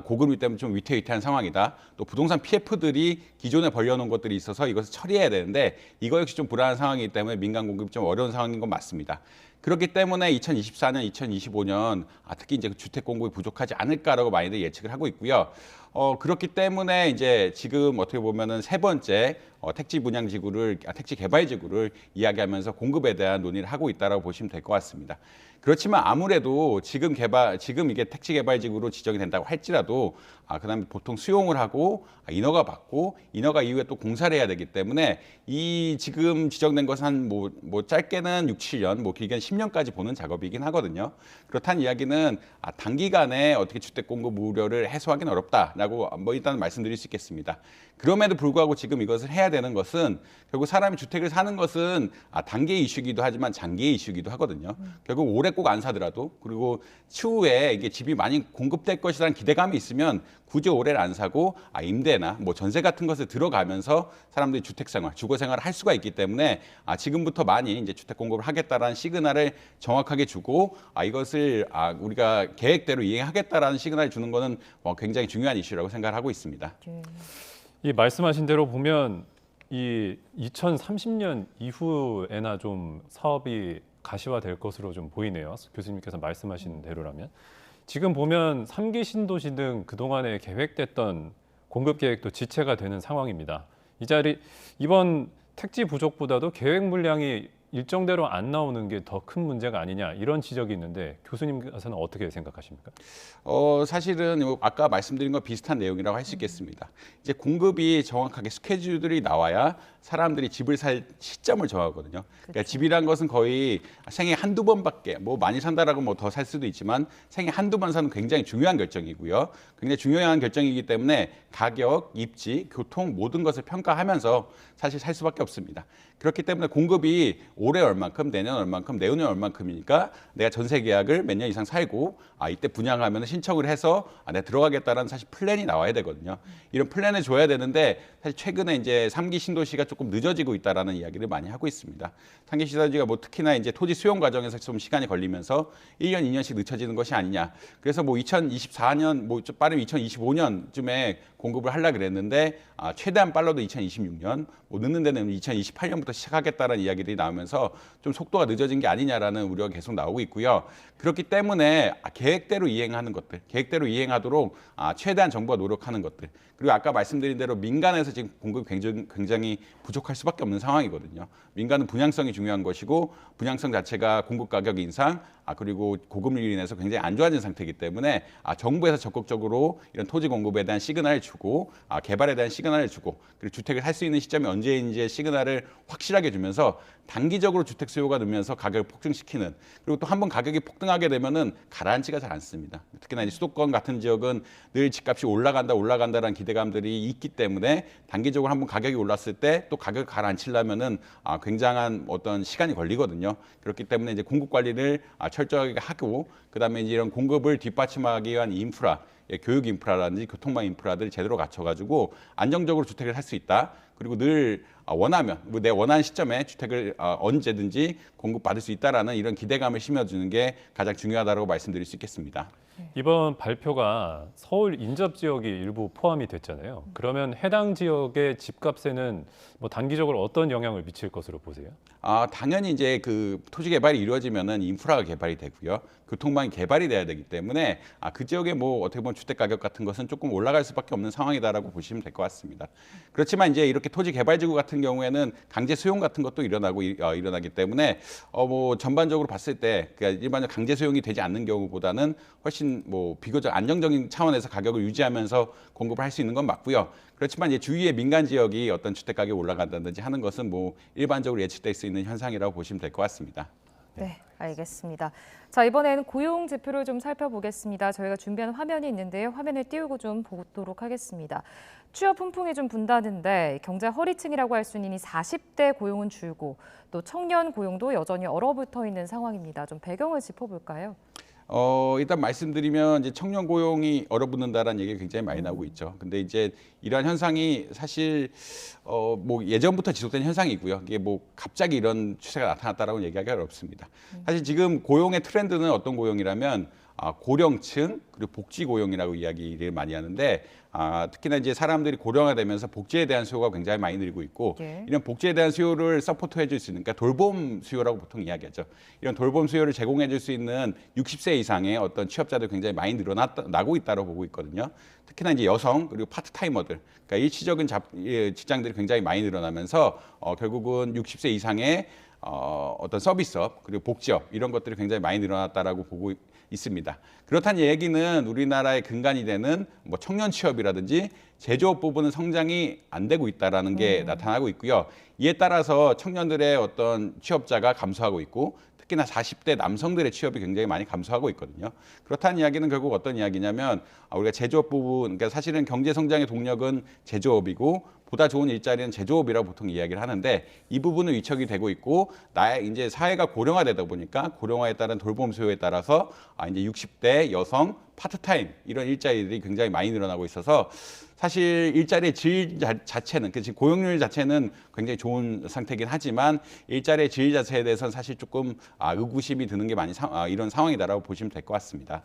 고금리 때문에 좀 위태위태한 상황이다. 또 부동산 PF들이 기존에 벌려놓은 것들이 있어서 이것을 처리해야 되는데 이거 역시 좀 불안한 상황이기 때문에 민간 공급이 좀 어려운 상황인 건 맞습니다. 그렇기 때문에 2024년, 2025년 특히 이제 주택 공급이 부족하지 않을까라고 많이들 예측을 하고 있고요. 그렇기 때문에 이제 지금 어떻게 보면은 세 번째 택지 분양 지구를 택지 개발 지구를 이야기하면서 공급에 대한 논의를 하고 있다라고 보시면 될 것 같습니다. 그렇지만 아무래도 지금 이게 택지 개발 지구로 지정이 된다고 할지라도 그다음에 보통 수용을 하고 인허가 받고 인허가 이후에 또 공사를 해야 되기 때문에 이 지금 지정된 것은 한 뭐 짧게는 6, 7년, 뭐 길게는 10년까지 보는 작업이긴 하거든요. 그렇다는 이야기는 단기간에 어떻게 주택 공급 우려를 해소하기는 어렵다라고 뭐 일단 말씀드릴 수 있겠습니다. 그럼에도 불구하고 지금 이것을 해야 되는 것은 결국 사람이 주택을 사는 것은 단기의 이슈이기도 하지만 장기의 이슈이기도 하거든요. 결국 올해 꼭 안 사더라도 그리고 추후에 이게 집이 많이 공급될 것이라는 기대감이 있으면 굳이 올해를 안 사고 임대나 뭐 전세 같은 것을 들어가면서 사람들이 주택 생활, 주거 생활을 할 수가 있기 때문에 지금부터 많이 이제 주택 공급을 하겠다라는 시그널을 정확하게 주고 이것을 우리가 계획대로 이행하겠다라는 시그널을 주는 거는 굉장히 중요한 이슈라고 생각을 하고 있습니다. 이 말씀하신 대로 보면 이 2030년 이후에나 좀 사업이 가시화될 것으로 좀 보이네요. 교수님께서 말씀하신 대로라면. 지금 보면 3기 신도시 등 그동안에 계획됐던 공급 계획도 지체가 되는 상황입니다. 이번 택지 부족보다도 계획 물량이 일정대로 안 나오는 게 더 큰 문제가 아니냐 이런 지적이 있는데 교수님께서는 어떻게 생각하십니까? 사실은 아까 말씀드린 거 비슷한 내용이라고 할 수 있겠습니다. 이제 공급이 정확하게 스케줄들이 나와야 사람들이 집을 살 시점을 정하거든요. 그러니까 집이란 것은 거의 생애 한두 번밖에 뭐 많이 산다라고 뭐 더 살 수도 있지만 생애 한두 번 사는 굉장히 중요한 결정이고요. 굉장히 중요한 결정이기 때문에 가격, 입지, 교통 모든 것을 평가하면서 사실 살 수밖에 없습니다. 그렇기 때문에 공급이 올해 얼만큼, 내년 얼만큼, 내후년 얼만큼이니까 내가 전세 계약을 몇 년 이상 살고 이때 분양하면 신청을 해서 내가 들어가겠다라는 사실 플랜이 나와야 되거든요. 이런 플랜을 줘야 되는데 사실 최근에 이제 3기 신도시가 조금 늦어지고 있다라는 이야기를 많이 하고 있습니다. 3기 신도시가 뭐 특히나 이제 토지 수용 과정에서 좀 시간이 걸리면서 1년, 2년씩 늦춰지는 것이 아니냐. 그래서 뭐 2024년, 뭐 좀 빠르면 2025년쯤에 공급을 하려고 그랬는데 최대한 빨라도 2026년, 뭐 늦는 데는 2028년부터 시작하겠다라는 이야기들이 나오면서 좀 속도가 늦어진 게 아니냐라는 우려가 계속 나오고 있고요. 그렇기 때문에 계획대로 이행하는 것들, 계획대로 이행하도록 최대한 정부가 노력하는 것들, 그리고 아까 말씀드린 대로 민간에서 지금 공급이 굉장히 부족할 수밖에 없는 상황이거든요. 민간은 분양성이 중요한 것이고 분양성 자체가 공급 가격 인상, 그리고 고금리로 인해서 굉장히 안 좋아진 상태이기 때문에 정부에서 적극적으로 이런 토지 공급에 대한 시그널을 주고 개발에 대한 시그널을 주고 그리고 주택을 살 수 있는 시점이 언제인지의 시그널을 확실하게 주면서 단기적으로 주택 수요가 늘면서 가격을 폭증시키는, 그리고 또 한번 가격이 폭등하게 되면은 가라앉지가 잘 않습니다. 특히나 이제 수도권 같은 지역은 늘 집값이 올라간다라는 기대감들이 있기 때문에 단기적으로 한번 가격이 올랐을 때 또 가격을 가라앉히려면은 굉장한 어떤 시간이 걸리거든요. 그렇기 때문에 이제 공급 관리를 철저하게 하고 그다음에 이제 이런 공급을 뒷받침하기 위한 인프라, 교육 인프라라든지 교통망 인프라들을 제대로 갖춰가지고 안정적으로 주택을 살 수 있다. 그리고 늘 원하면 내 원하는 시점에 주택을 언제든지 공급받을 수 있다라는 이런 기대감을 심어주는 게 가장 중요하다고 말씀드릴 수 있겠습니다. 이번 발표가 서울 인접 지역이 일부 포함이 됐잖아요. 그러면 해당 지역의 집값에는 뭐 단기적으로 어떤 영향을 미칠 것으로 보세요? 당연히 이제 그 토지 개발이 이루어지면은 인프라가 개발이 되고요. 교통망이 개발이 돼야 되기 때문에 그 지역에 뭐 어떻게 보면 주택 가격 같은 것은 조금 올라갈 수밖에 없는 상황이다라고 보시면 될 것 같습니다. 그렇지만 이제 이렇게 토지 개발지구 같은 경우에는 강제 수용 같은 것도 일어나기 때문에 뭐 전반적으로 봤을 때 그러니까 일반적 강제 수용이 되지 않는 경우보다는 훨씬 뭐 비교적 안정적인 차원에서 가격을 유지하면서 공급을 할 수 있는 건 맞고요. 그렇지만 이제 주위의 민간 지역이 어떤 주택 가격이 올라간다든지 하는 것은 뭐 일반적으로 예측될 수 있는 현상이라고 보시면 될 것 같습니다. 네, 알겠습니다. 자, 이번에는 고용 지표를 좀 살펴보겠습니다. 저희가 준비한 화면이 있는데요. 화면을 띄우고 좀 보도록 하겠습니다. 취업 훈풍이 좀 분다는데 경제 허리층이라고 할 수 있는 이 40대 고용은 줄고 또 청년 고용도 여전히 얼어붙어 있는 상황입니다. 좀 배경을 짚어볼까요? 일단 말씀드리면 이제 청년 고용이 얼어붙는다라는 얘기가 굉장히 많이 나오고 있죠. 근데 이제 이러한 현상이 사실 뭐 예전부터 지속된 현상이고요. 이게 뭐 갑자기 이런 추세가 나타났다라고 얘기하기 어렵습니다. 사실 지금 고용의 트렌드는 어떤 고용이라면 고령층 그리고 복지 고용이라고 이야기를 많이 하는데 특히나 이제 사람들이 고령화되면서 복지에 대한 수요가 굉장히 많이 늘고 있고 이런 복지에 대한 수요를 서포트해 줄 수 있는 그러니까 돌봄 수요라고 보통 이야기하죠. 이런 돌봄 수요를 제공해 줄 수 있는 60세 이상의 어떤 취업자들 굉장히 많이 늘어나고 있다고 보고 있거든요. 특히나 이제 여성 그리고 파트타이머들 그러니까 일시적인 직장들이 굉장히 많이 늘어나면서 결국은 60세 이상의 어떤 서비스업 그리고 복지업 이런 것들이 굉장히 많이 늘어났다라고 보고 있습니다. 그렇다는 얘기는 우리나라의 근간이 되는 뭐 청년 취업이라든지 제조업 부분은 성장이 안 되고 있다라는 게 나타나고 있고요. 이에 따라서 청년들의 어떤 취업자가 감소하고 있고 특히나 40대 남성들의 취업이 굉장히 많이 감소하고 있거든요. 그렇다는 이야기는 결국 어떤 이야기냐면 우리가 제조업 부분, 그러니까 사실은 경제 성장의 동력은 제조업이고 보다 좋은 일자리는 제조업이라고 보통 이야기를 하는데 이 부분은 위축이 되고 있고 이제 사회가 고령화되다 보니까 고령화에 따른 돌봄 수요에 따라서 이제 60대 여성 파트타임 이런 일자리들이 굉장히 많이 늘어나고 있어서 사실 일자리의 질 자체는 지금 고용률 자체는 굉장히 좋은 상태이긴 하지만 일자리의 질 자체에 대해서는 사실 조금 의구심이 드는 게 많이 이런 상황이다라고 보시면 될 것 같습니다.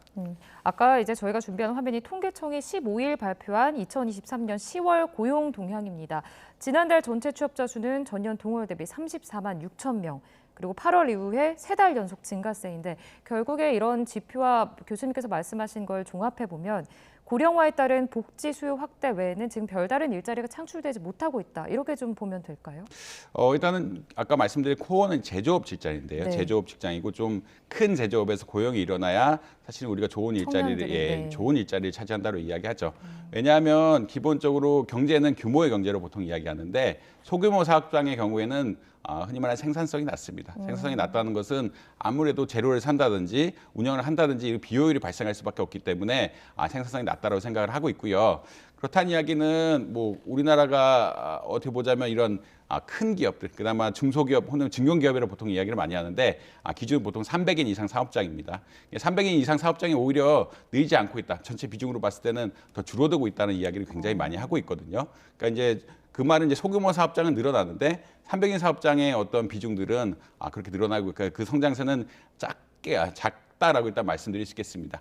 아까 이제 저희가 준비한 화면이 통계청이 15일 발표한 2023년 10월 고용 동향입니다. 지난달 전체 취업자 수는 전년 동월 대비 34만 6천 명. 그리고 8월 이후에 3달 연속 증가세인데 결국에 이런 지표와 교수님께서 말씀하신 걸 종합해보면 고령화에 따른 복지 수요 확대 외에는 지금 별다른 일자리가 창출되지 못하고 있다. 이렇게 좀 보면 될까요? 일단은 아까 말씀드린 코어는 제조업 직장인데요. 네. 제조업 직장이고 좀 큰 제조업에서 고용이 일어나야 사실 우리가 좋은 일자리를 좋은 일자리를 차지한다고 이야기하죠. 왜냐하면 기본적으로 경제는 규모의 경제로 보통 이야기하는데 소규모 사업장의 경우에는 흔히 말하는 생산성이 낮습니다. 생산성이 낮다는 것은 아무래도 재료를 산다든지 운영을 한다든지 비효율이 발생할 수밖에 없기 때문에 생산성이 낮다고 생각을 하고 있고요. 그렇다는 이야기는 뭐 우리나라가 어떻게 보자면 이런 큰 기업들, 그나마 중소기업 혹은 중견기업이라고 보통 이야기를 많이 하는데 기준 보통 300인 이상 사업장입니다. 300인 이상 사업장이 오히려 늘지 않고 있다. 전체 비중으로 봤을 때는 더 줄어들고 있다는 이야기를 굉장히 많이 하고 있거든요. 그러니까 이제 그 말은 이제 소규모 사업장은 늘어나는데 300인 사업장의 어떤 비중들은 그렇게 늘어나고 그 성장세는 작다라고 일단 말씀드릴 수 있겠습니다.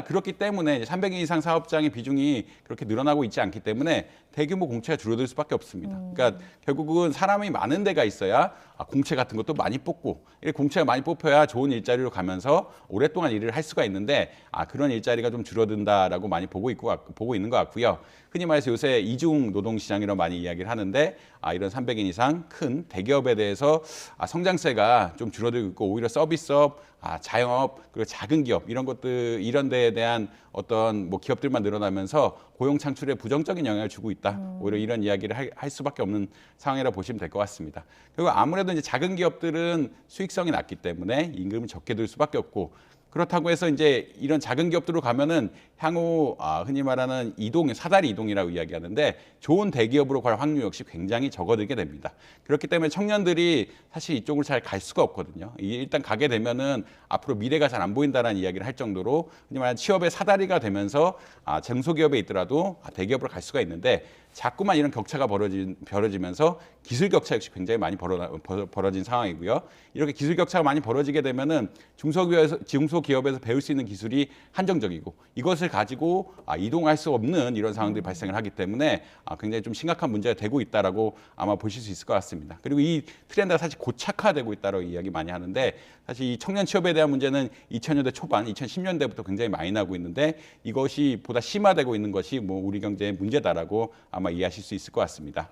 그렇기 때문에 이제 300인 이상 사업장의 비중이 그렇게 늘어나고 있지 않기 때문에 대규모 공채가 줄어들 수밖에 없습니다. 그러니까 결국은 사람이 많은 데가 있어야 공채 같은 것도 많이 뽑고 이렇게 공채가 많이 뽑혀야 좋은 일자리로 가면서 오랫동안 일을 할 수가 있는데 그런 일자리가 좀 줄어든다라고 많이 보고 있는 것 같고요. 흔히 말해서 요새 이중 노동 시장이라고 많이 이야기를 하는데 이런 300인 이상 큰 대기업에 대해서 성장세가 좀 줄어들고 있고 오히려 서비스업, 자영업 그리고 작은 기업 이런 데에 대한 어떤 뭐 기업들만 늘어나면서 고용 창출에 부정적인 영향을 주고 있다. 오히려 이런 이야기를 할 수밖에 없는 상황이라고 보시면 될 것 같습니다. 그리고 아무래도 이제 작은 기업들은 수익성이 낮기 때문에 임금이 적게 들 수밖에 없고 그렇다고 해서 이제 이런 작은 기업들로 가면은 향후 흔히 말하는 사다리 이동이라고 이야기하는데 좋은 대기업으로 갈 확률 역시 굉장히 적어들게 됩니다. 그렇기 때문에 청년들이 사실 이쪽으로 잘 갈 수가 없거든요. 일단 가게 되면은 앞으로 미래가 잘 안 보인다라는 이야기를 할 정도로 흔히 말하는 취업의 사다리가 되면서 중소기업에 있더라도 대기업으로 갈 수가 있는데 자꾸만 이런 격차가 벌어지면서 기술 격차 역시 굉장히 많이 벌어진 상황이고요. 이렇게 기술 격차가 많이 벌어지게 되면은 중소기업에서 배울 수 있는 기술이 한정적이고 이것을 가지고 이동할 수 없는 이런 상황들이 발생을 하기 때문에 굉장히 좀 심각한 문제가 되고 있다라고 아마 보실 수 있을 것 같습니다. 그리고 이 트렌드가 사실 고착화되고 있다고 이야기 많이 하는데 사실 이 청년 취업에 대한 문제는 2000년대 초반, 2010년대부터 굉장히 많이 나고 있는데 이것이 보다 심화되고 있는 것이 뭐 우리 경제의 문제다라고 아마 이해하실 수 있을 것 같습니다.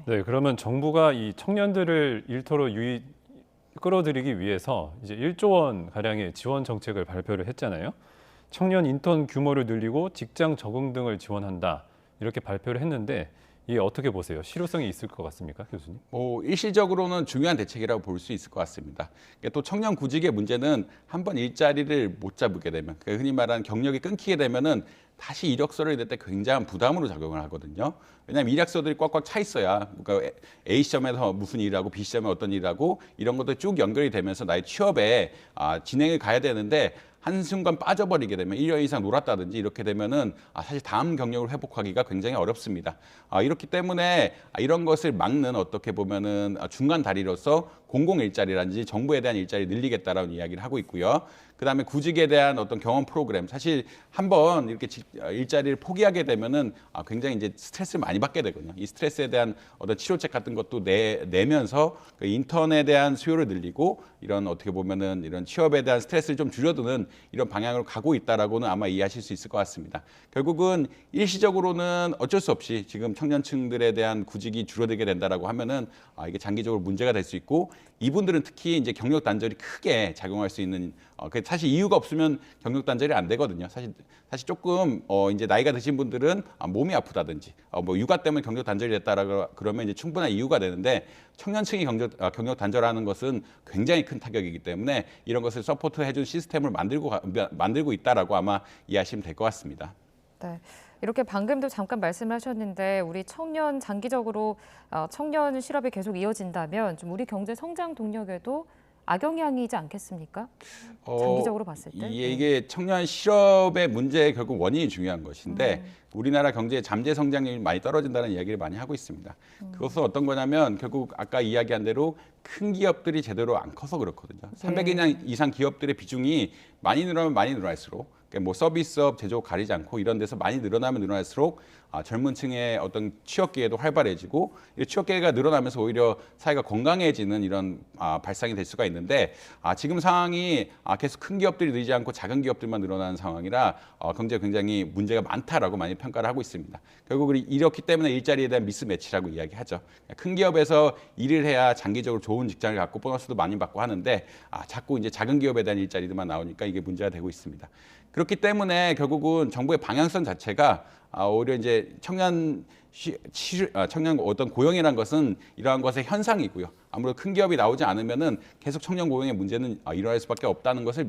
네, 그러면 정부가 이 청년들을 일터로 끌어들이기 위해서 이제 1조 원 가량의 지원 정책을 발표를 했잖아요. 청년 인턴 규모를 늘리고 직장 적응 등을 지원한다 이렇게 발표를 했는데 이게 어떻게 보세요? 실효성이 있을 것 같습니까, 교수님? 일시적으로는 중요한 대책이라고 볼 수 있을 것 같습니다. 또 청년 구직의 문제는 한번 일자리를 못 잡게 되면, 흔히 말하는 경력이 끊기게 되면은 다시 이력서를 낼 때 굉장한 부담으로 작용을 하거든요. 왜냐하면 이력서들이 꽉꽉 차 있어야 그러니까 A 시점에서 무슨 일하고 B 시점에 어떤 일하고 이런 것들이 쭉 연결이 되면서 나의 취업에 진행을 가야 되는데 한순간 빠져버리게 되면 1년 이상 놀았다든지 이렇게 되면은 사실 다음 경력을 회복하기가 굉장히 어렵습니다. 이렇기 때문에 이런 것을 막는 어떻게 보면은 중간 다리로서 공공 일자리라든지 정부에 대한 일자리 늘리겠다라는 이야기를 하고 있고요. 그다음에 구직에 대한 어떤 경험 프로그램, 사실 한번 이렇게 일자리를 포기하게 되면은 굉장히 이제 스트레스를 많이 받게 되거든요. 이 스트레스에 대한 어떤 치료책 같은 것도 내면서 그 인턴에 대한 수요를 늘리고 이런 어떻게 보면은 이런 취업에 대한 스트레스를 좀 줄여드는 이런 방향으로 가고 있다라고는 아마 이해하실 수 있을 것 같습니다. 결국은 일시적으로는 어쩔 수 없이 지금 청년층들에 대한 구직이 줄어들게 된다라고 하면은 이게 장기적으로 문제가 될 수 있고 이분들은 특히 이제 경력 단절이 크게 작용할 수 있는 사실 이유가 없으면 경력 단절이 안 되거든요. 사실 조금 이제 나이가 드신 분들은 몸이 아프다든지 뭐 육아 때문에 경력 단절이 됐다라고 그러면 이제 충분한 이유가 되는데 청년층이 경력 단절하는 것은 굉장히 큰 타격이기 때문에 이런 것을 서포트해준 시스템을 만들고 있다라고 아마 이해하시면 될 것 같습니다. 네. 이렇게 방금도 잠깐 말씀하셨는데 우리 청년 장기적으로 청년 실업이 계속 이어진다면 좀 우리 경제 성장 동력에도 악영향이지 않겠습니까? 장기적으로 봤을 때. 이게 청년 실업의 문제의 결국 원인이 중요한 것인데 우리나라 경제의 잠재 성장률이 많이 떨어진다는 이야기를 많이 하고 있습니다. 그것은 어떤 거냐면 결국 아까 이야기한 대로 큰 기업들이 제대로 안 커서 그렇거든요. 300인 이상 기업들의 비중이 많이 늘어나면 많이 늘어날수록 뭐 서비스업, 제조업 가리지 않고 이런 데서 많이 늘어나면 늘어날수록 젊은 층의 어떤 취업 기회도 활발해지고 취업 기회가 늘어나면서 오히려 사회가 건강해지는 이런 발상이 될 수가 있는데 지금 상황이 계속 큰 기업들이 늘지 않고 작은 기업들만 늘어나는 상황이라 경제에 굉장히 문제가 많다라고 많이 평가를 하고 있습니다. 결국 이렇기 때문에 일자리에 대한 미스매치라고 이야기하죠. 큰 기업에서 일을 해야 장기적으로 좋은 직장을 갖고 보너스도 많이 받고 하는데 자꾸 이제 작은 기업에 대한 일자리들만 나오니까 이게 문제가 되고 있습니다. 그렇기 때문에 결국은 정부의 방향성 자체가 오히려 이제 청년 어떤 고용이라는 것은 이러한 것의 현상이고요. 아무래도 큰 기업이 나오지 않으면은 계속 청년 고용의 문제는 일어날 수밖에 없다는 것을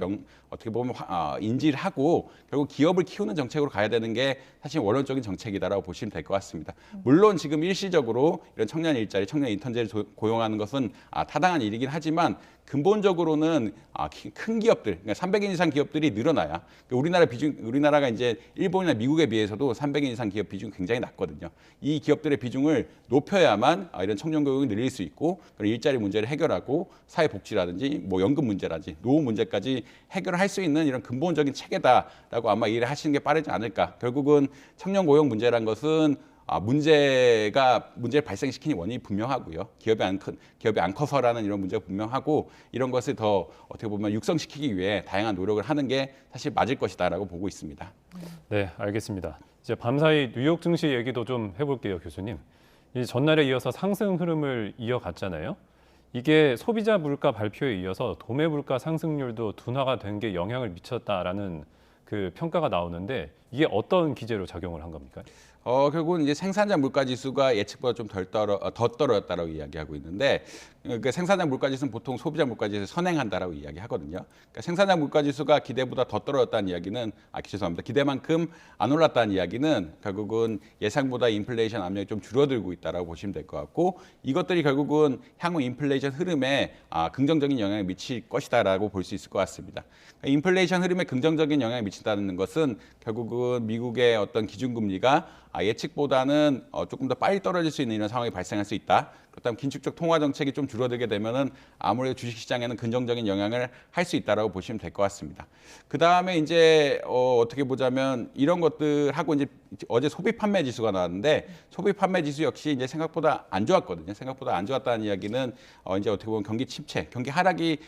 어떻게 보면 인지를 하고 결국 기업을 키우는 정책으로 가야 되는 게 사실 원론적인 정책이다라고 보시면 될 것 같습니다. 물론 지금 일시적으로 이런 청년 일자리, 청년 인턴제를 고용하는 것은 타당한 일이긴 하지만 근본적으로는 큰 기업들, 그러니까 300인 이상 기업들이 늘어나야 우리나라가 이제 일본이나 미국에 비해서도 300인 이상 기업 비중이 굉장히 낮거든요. 이 기업들의 비중을 높여야만 이런 청년 고용을 늘릴 수 있고 일자리 문제를 해결하고 사회복지라든지 뭐 연금 문제라든지 노후 문제까지 해결할 수 있는 이런 근본적인 체계다라고 아마 이해를 하시는 게 빠르지 않을까. 결국은 청년 고용 문제란 것은 문제를 발생시키는 원인이 분명하고요. 기업이 안 커서라는 이런 문제가 분명하고 이런 것을 더 어떻게 보면 육성시키기 위해 다양한 노력을 하는 게 사실 맞을 것이다라고 보고 있습니다. 네, 알겠습니다. 이제 밤사이 뉴욕 증시 얘기도 좀 해볼게요, 교수님. 이 전날에 이어서 상승 흐름을 이어갔잖아요. 이게 소비자 물가 발표에 이어서 도매 물가 상승률도 둔화가 된 게 영향을 미쳤다라는 그 평가가 나오는데 이게 어떤 기제로 작용을 한 겁니까? 결국은 이제 생산자 물가 지수가 예측보다 좀 더 떨어졌다라고 이야기하고 있는데 그 생산자 물가 지수는 보통 소비자 물가 지수를 선행한다라고 이야기하거든요. 그러니까 생산자 물가 지수가 기대보다 더 떨어졌다는 이야기는 죄송합니다. 기대만큼 안 올랐다는 이야기는 결국은 예상보다 인플레이션 압력이 좀 줄어들고 있다라고 보시면 될 것 같고 이것들이 결국은 향후 인플레이션 흐름에 긍정적인 영향을 미칠 것이다라고 볼 수 있을 것 같습니다. 그러니까 인플레이션 흐름에 긍정적인 영향을 미친다는 것은 결국은 결국은 미국의 어떤 기준금리가 예측보다는 조금 더 빨리 떨어질 수 있는 이런 상황이 발생할 수 있다. 그렇다면 긴축적 통화 정책이 좀 줄어들게 되면은 아무래도 주식시장에는 긍정적인 영향을 할 수 있다라고 보시면 될 것 같습니다. 그 다음에 이제 어떻게 보자면 이런 것들하고 이제 어제 소비 판매 지수가 나왔는데 소비 판매 지수 역시 이제 생각보다 안 좋았거든요. 생각보다 안 좋았다는 이야기는 이제 어떻게 보면 경기 침체, 경기 하락이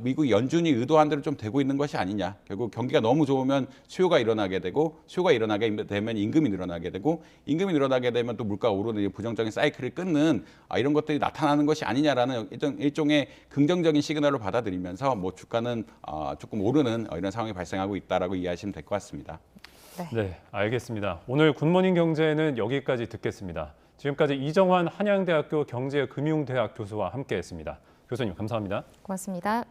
미국 연준이 의도한 대로 좀 되고 있는 것이 아니냐. 결국 경기가 너무 좋으면 수요가 일어나게 되고 수요가 일어나게 되면 임금이 늘어나게 되고 임금이 늘어나게 되면 또 물가가 오르는 부정적인 사이클을 끊는 이런 것들이 나타나는 것이 아니냐라는 일종의 긍정적인 시그널을 받아들이면서 뭐 주가는 조금 오르는 이런 상황이 발생하고 있다라고 이해하시면 될 것 같습니다. 네, 알겠습니다. 오늘 굿모닝 경제는 여기까지 듣겠습니다. 지금까지 이정환 한양대학교 경제금융대학 교수와 함께했습니다. 교수님 감사합니다. 고맙습니다.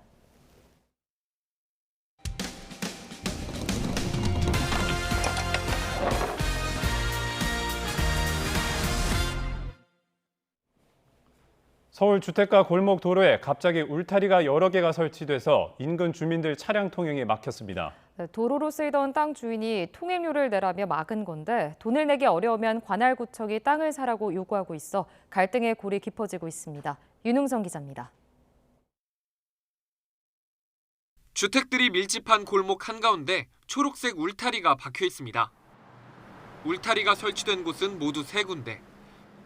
서울 주택가 골목 도로에 갑자기 울타리가 여러 개가 설치돼서 인근 주민들 차량 통행이 막혔습니다. 도로로 쓰이던 땅 주인이 통행료를 내라며 막은 건데 돈을 내기 어려우면 관할구청이 땅을 사라고 요구하고 있어 갈등의 골이 깊어지고 있습니다. 윤웅성 기자입니다. 주택들이 밀집한 골목 한가운데 초록색 울타리가 박혀 있습니다. 울타리가 설치된 곳은 모두 3군데.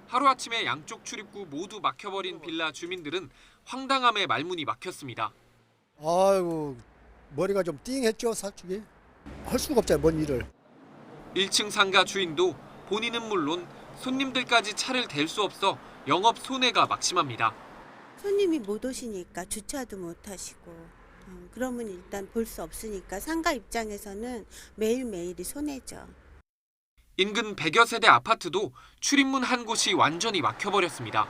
하루아침에 양쪽 출입구 모두 막혀버린 빌라 주민들은 황당함에 말문이 막혔습니다. 아이고, 머리가 좀 띵했죠, 사축이. 할 수가 없잖아요, 뭔 일을. 1층 상가 주인도 본인은 물론 손님들까지 차를 댈 수 없어 영업 손해가 막심합니다. 손님이 못 오시니까 주차도 못 하시고 그러면 일단 볼 수 없으니까 상가 입장에서는 매일매일이 손해죠. 인근 100여 세대 아파트도 출입문 한 곳이 완전히 막혀버렸습니다.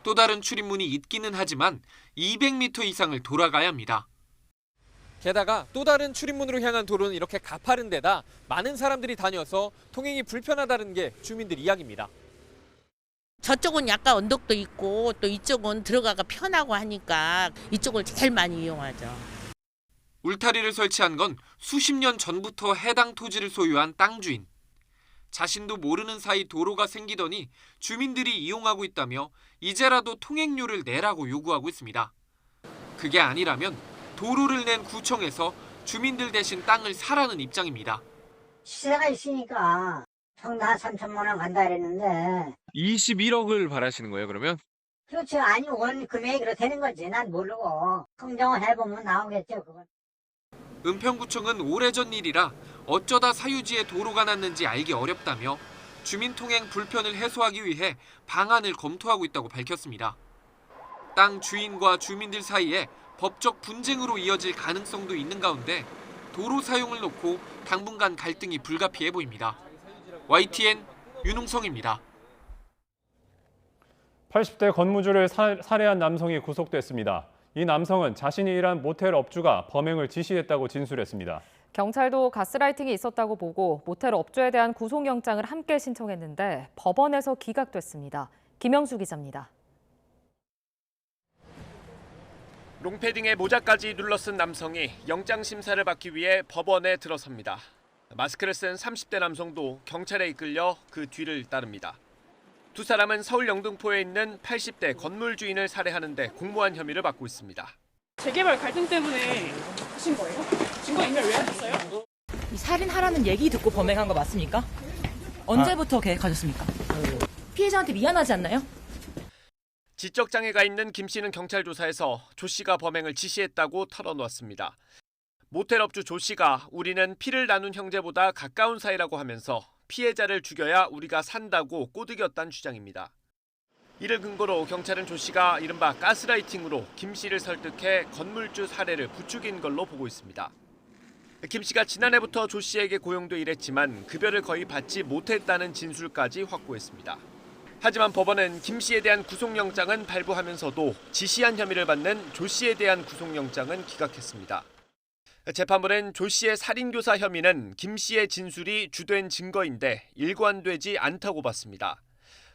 또 다른 출입문이 있기는 하지만 200m 이상을 돌아가야 합니다. 게다가 또 다른 출입문으로 향한 도로는 이렇게 가파른 데다 많은 사람들이 다녀서 통행이 불편하다는 게 주민들 이야기입니다. 저쪽은 약간 언덕도 있고 또 이쪽은 들어가가 편하고 하니까 이쪽을 제일 많이 이용하죠. 울타리를 설치한 건 수십 년 전부터 해당 토지를 소유한 땅 주인. 자신도 모르는 사이 도로가 생기더니 주민들이 이용하고 있다며 이제라도 통행료를 내라고 요구하고 있습니다. 그게 아니라면 도로를 낸 구청에서 주민들 대신 땅을 사라는 입장입니다. 시세가 있으니까 평당 3천만 원 간다 그랬는데 21억을 바라시는 거예요, 그러면? 그렇죠. 아니 원 금액이 그렇게 되는 거지. 난 모르고 흥정을 해보면 나오겠죠. 그건. 은평구청은 오래전 일이라 어쩌다 사유지에 도로가 났는지 알기 어렵다며 주민통행 불편을 해소하기 위해 방안을 검토하고 있다고 밝혔습니다. 땅 주인과 주민들 사이에 법적 분쟁으로 이어질 가능성도 있는 가운데 도로 사용을 놓고 당분간 갈등이 불가피해 보입니다. YTN 윤웅성입니다. 80대 건물주를 살해한 남성이 구속됐습니다. 이 남성은 자신이 일한 모텔 업주가 범행을 지시했다고 진술했습니다. 경찰도 가스라이팅이 있었다고 보고 모텔 업주에 대한 구속영장을 함께 신청했는데 법원에서 기각됐습니다. 김영수 기자입니다. 롱패딩에 모자까지 눌러쓴 남성이 영장 심사를 받기 위해 법원에 들어섭니다. 마스크를 쓴 30대 남성도 경찰에 이끌려 그 뒤를 따릅니다. 두 사람은 서울 영등포에 있는 80대 건물 주인을 살해하는 데 공모한 혐의를 받고 있습니다. 재개발 갈등 때문에 하신 거예요? 증거인멸 왜 하셨어요? 이 살인하라는 얘기 듣고 범행한 거 맞습니까? 언제부터 계획하셨습니까? 피해자한테 미안하지 않나요? 지적장애가 있는 김 씨는 경찰 조사에서 조 씨가 범행을 지시했다고 털어놓았습니다. 모텔 업주 조 씨가 우리는 피를 나눈 형제보다 가까운 사이라고 하면서 피해자를 죽여야 우리가 산다고 꼬드겼다는 주장입니다. 이를 근거로 경찰은 조 씨가 이른바 가스라이팅으로 김 씨를 설득해 건물주 살해를 부추긴 걸로 보고 있습니다. 김 씨가 지난해부터 조 씨에게 고용돼 일했지만 급여를 거의 받지 못했다는 진술까지 확보했습니다. 하지만 법원은 김 씨에 대한 구속영장은 발부하면서도 지시한 혐의를 받는 조 씨에 대한 구속영장은 기각했습니다. 재판부는 조 씨의 살인교사 혐의는 김 씨의 진술이 주된 증거인데 일관되지 않다고 봤습니다.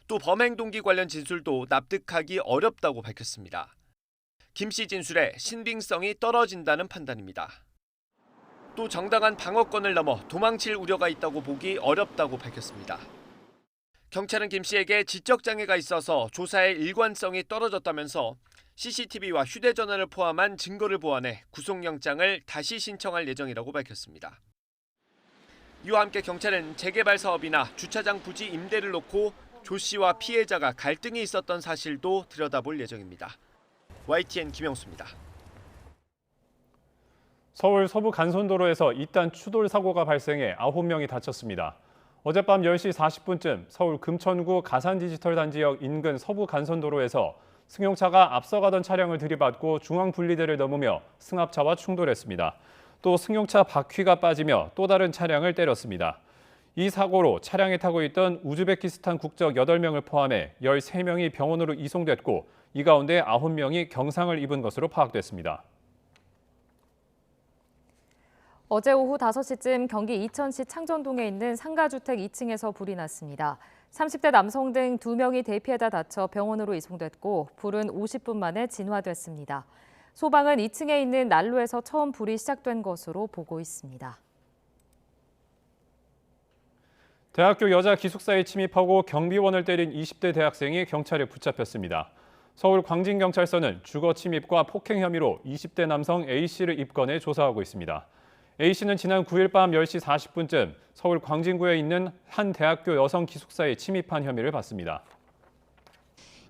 또 범행 동기 관련 진술도 납득하기 어렵다고 밝혔습니다. 김 씨 진술에 신빙성이 떨어진다는 판단입니다. 또 정당한 방어권을 넘어 도망칠 우려가 있다고 보기 어렵다고 밝혔습니다. 경찰은 김 씨에게 지적 장애가 있어서 조사의 일관성이 떨어졌다면서 CCTV와 휴대전화를 포함한 증거를 보완해 구속영장을 다시 신청할 예정이라고 밝혔습니다. 이와 함께 경찰은 재개발 사업이나 주차장 부지 임대를 놓고 조 씨와 피해자가 갈등이 있었던 사실도 들여다볼 예정입니다. YTN 김영수입니다. 서울 서부 간선도로에서 2단 추돌 사고가 발생해 9명이 다쳤습니다. 어젯밤 10시 40분쯤 서울 금천구 가산디지털단지역 인근 서부 간선도로에서 승용차가 앞서가던 차량을 들이받고 중앙 분리대를 넘으며 승합차와 충돌했습니다. 또 승용차 바퀴가 빠지며 또 다른 차량을 때렸습니다. 이 사고로 차량에 타고 있던 우즈베키스탄 국적 8명을 포함해 13명이 병원으로 이송됐고 이 가운데 9명이 경상을 입은 것으로 파악됐습니다. 어제 오후 5시쯤 경기 이천시 창전동에 있는 상가주택 2층에서 불이 났습니다. 30대 남성 등 2명이 대피하다 다쳐 병원으로 이송됐고 불은 50분 만에 진화됐습니다. 소방은 2층에 있는 난로에서 처음 불이 시작된 것으로 보고 있습니다. 대학교 여자 기숙사에 침입하고 경비원을 때린 20대 대학생이 경찰에 붙잡혔습니다. 서울 광진경찰서는 주거 침입과 폭행 혐의로 20대 남성 A씨를 입건해 조사하고 있습니다. A씨는 지난 9일 밤 10시 40분쯤 서울 광진구에 있는 한 대학교 여성 기숙사에 침입한 혐의를 받습니다.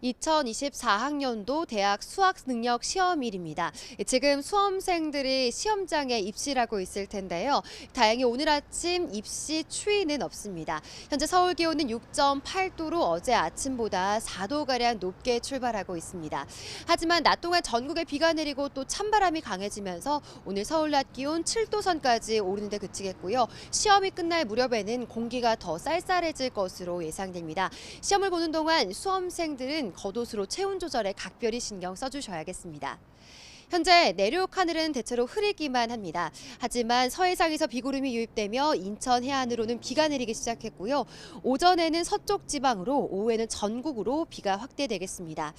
2024학년도 대학 수학능력 시험일입니다. 지금 수험생들이 시험장에 입시를 하고 있을 텐데요. 다행히 오늘 아침 입시 추위는 없습니다. 현재 서울 기온은 6.8도로 어제 아침보다 4도가량 높게 출발하고 있습니다. 하지만 낮 동안 전국에 비가 내리고 또 찬바람이 강해지면서 오늘 서울 낮 기온 7도 선까지 오르는 데 그치겠고요. 시험이 끝날 무렵에는 공기가 더 쌀쌀해질 것으로 예상됩니다. 시험을 보는 동안 수험생들은 겉옷으로 체온 조절에 각별히 신경 써주셔야겠습니다. 현재 내륙 하늘은 대체로 흐리기만 합니다. 하지만 서해상에서 비구름이 유입되며 인천 해안으로는 비가 내리기 시작했고요. 오전에는 서쪽 지방으로, 오후에는 전국으로 비가 확대되겠습니다.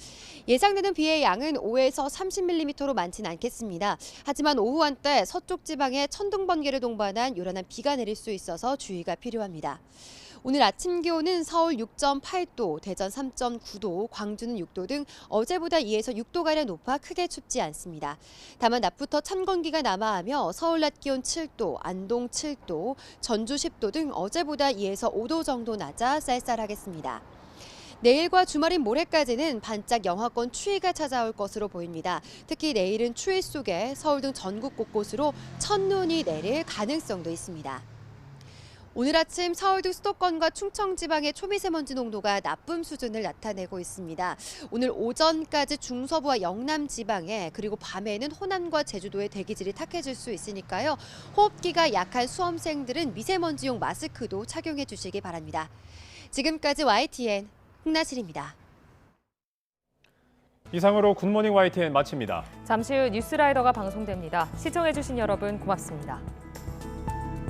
예상되는 비의 양은 5에서 30mm로 많지는 않겠습니다. 하지만 오후 한때 서쪽 지방에 천둥 번개를 동반한 요란한 비가 내릴 수 있어서 주의가 필요합니다. 오늘 아침 기온은 서울 6.8도, 대전 3.9도, 광주는 6도 등 어제보다 2에서 6도가량 높아 크게 춥지 않습니다. 다만 낮부터 찬 공기가 남하하며 서울 낮 기온 7도, 안동 7도, 전주 10도 등 어제보다 2에서 5도 정도 낮아 쌀쌀하겠습니다. 내일과 주말인 모레까지는 반짝 영하권 추위가 찾아올 것으로 보입니다. 특히 내일은 추위 속에 서울 등 전국 곳곳으로 첫눈이 내릴 가능성도 있습니다. 오늘 아침 서울 등 수도권과 충청 지방의 초미세먼지 농도가 나쁨 수준을 나타내고 있습니다. 오늘 오전까지 중서부와 영남 지방에 그리고 밤에는 호남과 제주도의 대기질이 탁해질 수 있으니까요. 호흡기가 약한 수험생들은 미세먼지용 마스크도 착용해 주시기 바랍니다. 지금까지 YTN 홍나슬입니다. 이상으로 굿모닝 YTN 마칩니다. 잠시 후 뉴스라이더가 방송됩니다. 시청해주신 여러분 고맙습니다.